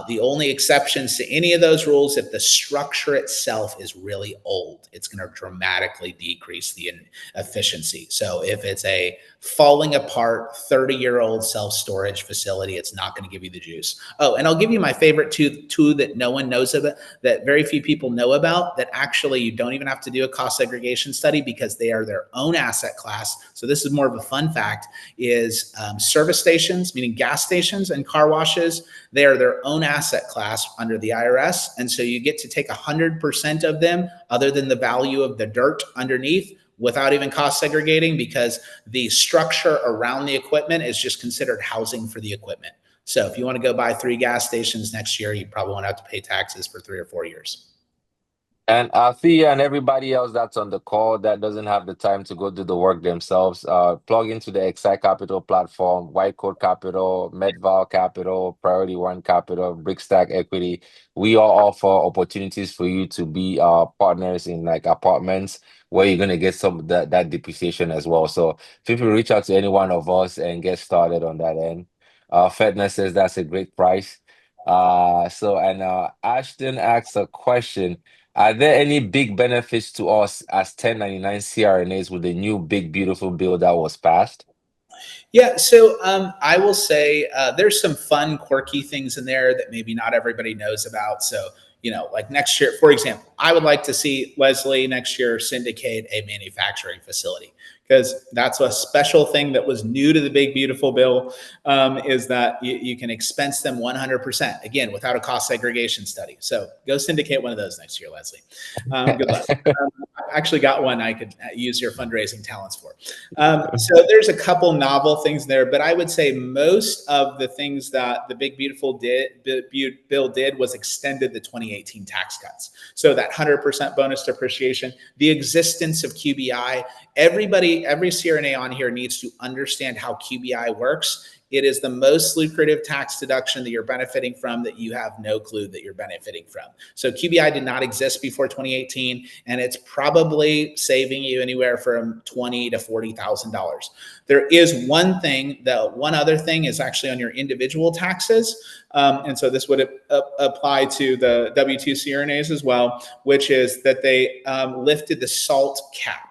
The only exceptions to any of those rules, if the structure itself is really old, it's going to dramatically decrease the efficiency. So if it's a falling apart 30-year-old self-storage facility, it's not going to give you the juice. Oh, and I'll give you my favorite two that no one knows about, that very few people know about, that actually you don't even have to do a cost segregation study because they are their own asset class. So this is more of a fun fact, is service stations, meaning gas stations and car washes. They are their own asset class under the IRS. And so you get to take 100% of them, other than the value of the dirt underneath, without even cost segregating, because the structure around the equipment is just considered housing for the equipment. So if you want to go buy 3 gas stations next year, you probably won't have to pay taxes for 3 or 4 years. And Thea and everybody else that's on the call that doesn't have the time to go do the work themselves, plug into the XSITE Capital platform, White Coat Capital, Medval Capital, Priority One Capital, Brickstack Equity. We all offer opportunities for you to be partners in like apartments where you're going to get some of that depreciation as well. So feel free to reach out to any one of us and get started on that end. Fedna says that's a great price. Ashton asks a question. Are there any big benefits to us as 1099 CRNAs with the new big beautiful bill that was passed? Yeah, so I will say there's some fun, quirky things in there that maybe not everybody knows about. So, like next year, for example, I would like to see Leslie next year syndicate a manufacturing facility, because that's a special thing that was new to the big, beautiful bill, is that you can expense them 100%, again, without a cost segregation study. So go syndicate one of those next year, Leslie. Good luck. I actually got one I could use your fundraising talents for. So there's a couple novel things there, but I would say most of the things that the big beautiful bill did was extended the 2018 tax cuts. So that 100% bonus depreciation, the existence of QBI, every CRNA on here needs to understand how QBI works. It is the most lucrative tax deduction that you're benefiting from that you have no clue that you're benefiting from. So QBI did not exist before 2018, and it's probably saving you anywhere from $20,000 to $40,000. There is one other thing is actually on your individual taxes. And so this would apply to the W-2 CRNAs as well, which is that they lifted the SALT cap.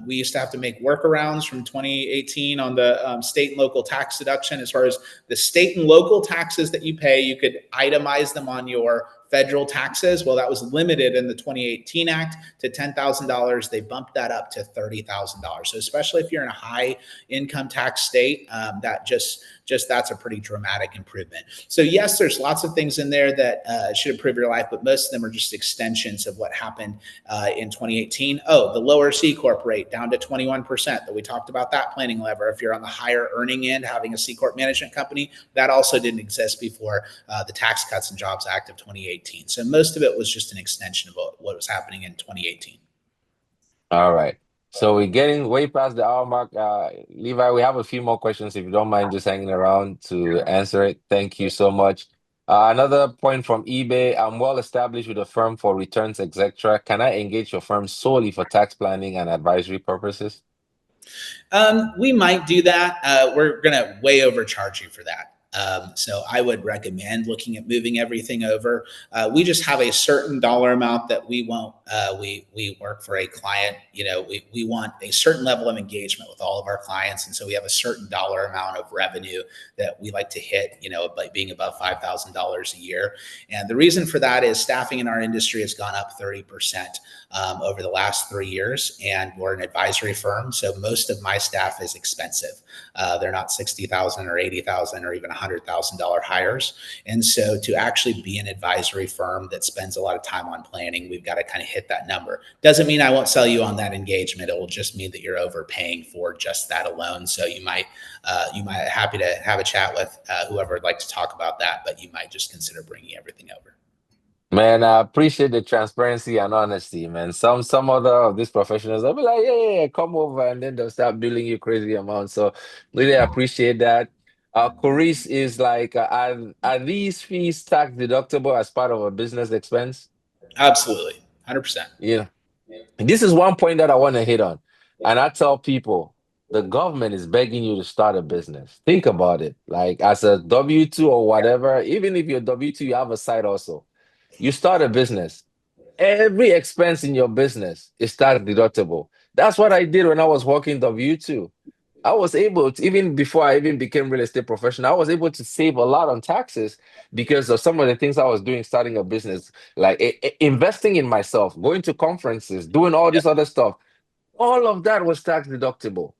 We used to have to make workarounds from 2018 on the state and local tax deduction. As far as the state and local taxes that you pay, you could itemize them on your federal taxes. Well, that was limited in the 2018 Act to $10,000. They bumped that up to $30,000. So especially if you're in a high income tax state, that just that's a pretty dramatic improvement. So yes, there's lots of things in there that should improve your life, but most of them are just extensions of what happened in 2018. Oh, the lower C Corp rate down to 21% that we talked about, that planning lever. If you're on the higher earning end, having a C Corp management company, that also didn't exist before the Tax Cuts and Jobs Act of 2018. So most of it was just an extension of what was happening in 2018. All right. So we're getting way past the hour mark. Levi, we have a few more questions if you don't mind just hanging around to answer it. Thank you so much. Another point from eBay. I'm well established with a firm for returns, etc. Can I engage your firm solely for tax planning and advisory purposes? We might do that. We're going to way overcharge you for that. So I would recommend looking at moving everything over. We just have a certain dollar amount that we won't, we work for a client, we want a certain level of engagement with all of our clients. And so we have a certain dollar amount of revenue that we like to hit, by being above $5,000 a year. And the reason for that is staffing in our industry has gone up 30% over the last 3 years. And we're an advisory firm. So most of my staff is expensive. They're not $60,000 or $80,000 or even $100,000 hires. And so to actually be an advisory firm that spends a lot of time on planning, we've got to kind of hit that number. Doesn't mean I won't sell you on that engagement. It will just mean that you're overpaying for just that alone. So you might happy to have a chat with whoever would like to talk about that, but you might just consider bringing everything over. Man, I appreciate the transparency and honesty, man. Some other of these professionals, they'll be like, yeah, come over, and then they'll start billing you crazy amounts. So really appreciate that. Corice is like, are these fees tax deductible as part of a business expense? Absolutely, 100%. Yeah. This is one point that I want to hit on. And I tell people, the government is begging you to start a business. Think about it. Like as a W-2 or whatever, even if you're W-2, you have a side also. You start a business. Every expense in your business is tax deductible. That's what I did when I was working W-2. I was able to, even before I even became real estate professional, I was able to save a lot on taxes because of some of the things I was doing starting a business, like investing in myself, going to conferences, doing all this other stuff. All of that was tax deductible.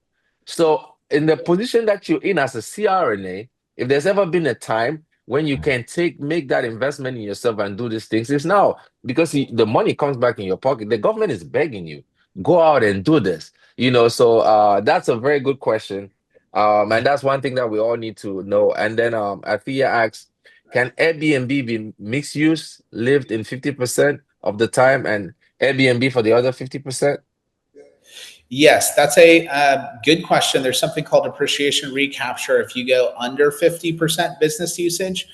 So in the position that you're in as a CRNA, if there's ever been a time when you can make that investment in yourself and do these things, it's now, because the money comes back in your pocket. The government is begging you, go out and do this. So that's a very good question. And that's one thing that we all need to know. And then Athea asks, can Airbnb be mixed use, lived in 50% of the time, and Airbnb for the other 50%? Yes, that's a good question. There's something called depreciation recapture if you go under 50% business usage.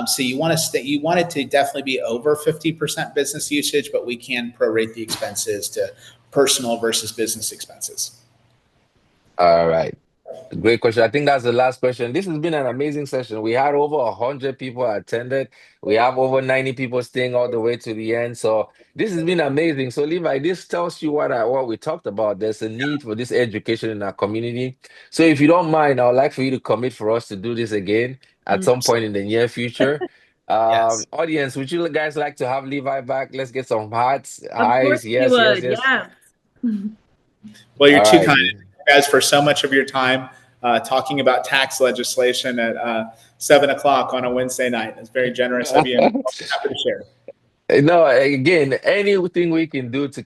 So you want it to definitely be over 50% business usage, but we can prorate the expenses to personal versus business expenses. All right. Great question. I think that's the last question. This has been an amazing session. We had over 100 people attended. We have over 90 people staying all the way to the end. So this has been amazing. So Levi, this tells you what we talked about. There's a need for this education in our community. So if you don't mind, I would like for you to commit for us to do this again at some point in the near future. Yes. Audience, would you guys like to have Levi back? Let's get some hearts, Of course eyes. we Yes, yes, would. yes. Yes. Well, you're All too kind, right. guys, for so much of your time talking about tax legislation at 7 o'clock on a Wednesday night. It's very generous of you, and happy to share. No, again, anything we can do to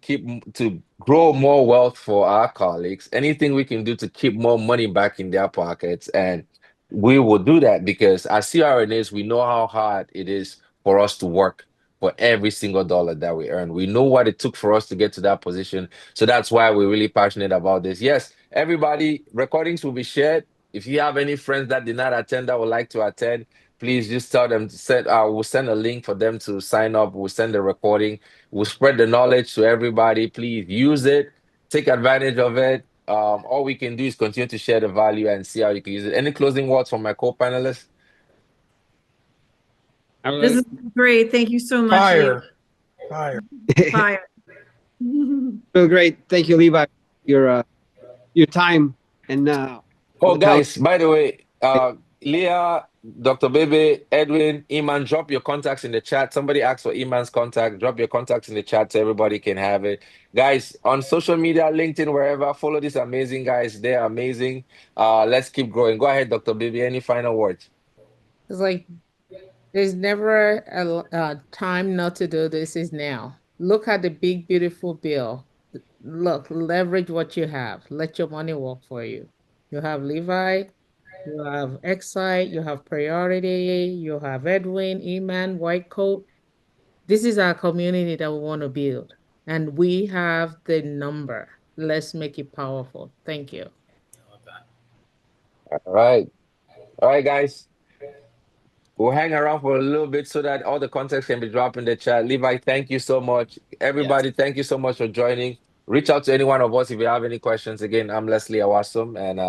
to grow more wealth for our colleagues, anything we can do to keep more money back in their pockets, and we will do that because as CRNAs, we know how hard it is for us to work for every single dollar that we earn. We know what it took for us to get to that position. So that's why we're really passionate about this. Yes, everybody, recordings will be shared. If you have any friends that did not attend that would like to attend, please just tell them to send. We'll send a link for them to sign up. We'll send the recording. We'll spread the knowledge to everybody. Please use it. Take advantage of it. All we can do is continue to share the value and see how you can use it. Any closing words from my co-panelists? This is great. Thank you so much, Fire. Levi. Fire. Fire. So great. Thank you, Levi, your time and Oh, for telling. guys, by the way, Leah, Dr. Bebe, Edwin, Iman, drop your contacts in the chat. Somebody asked for Iman's contact. Drop your contacts in the chat so everybody can have it. Guys, on social media, LinkedIn, wherever, follow these amazing guys. They're amazing. Let's keep growing. Go ahead, Dr. Bebe. Any final words? It's like there's never a time not to do this is now. Look at the big, beautiful bill. Look, leverage what you have. Let your money work for you. You have Levi, you have XSITE, you have Priority, you have Edwin, Iman, White Coat. This is our community that we want to build. And we have the number. Let's make it powerful. Thank you. All right. All right, guys. We'll hang around for a little bit so that all the context can be dropped in the chat. Levi, thank you so much. Everybody, thank you so much for joining. Reach out to any one of us if you have any questions. Again, I'm Leslie Awasom, and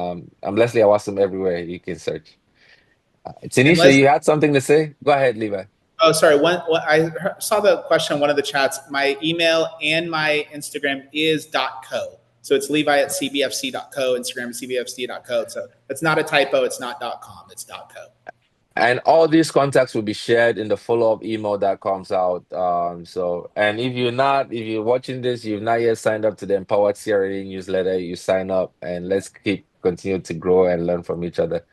I'm Leslie Awasom everywhere you can search. Tanisha, you had something to say? Go ahead, Levi. Oh, sorry. I saw the question in one of the chats. My email and my Instagram is .co. So it's Levi at CBFC.co, Instagram CBFC.co. So it's not a typo. It's not .com. It's .co. And all these contacts will be shared in the follow-up email that comes out. And if you're watching this, you've not yet signed up to the Empowered CRNA newsletter, you sign up and let's continue to grow and learn from each other.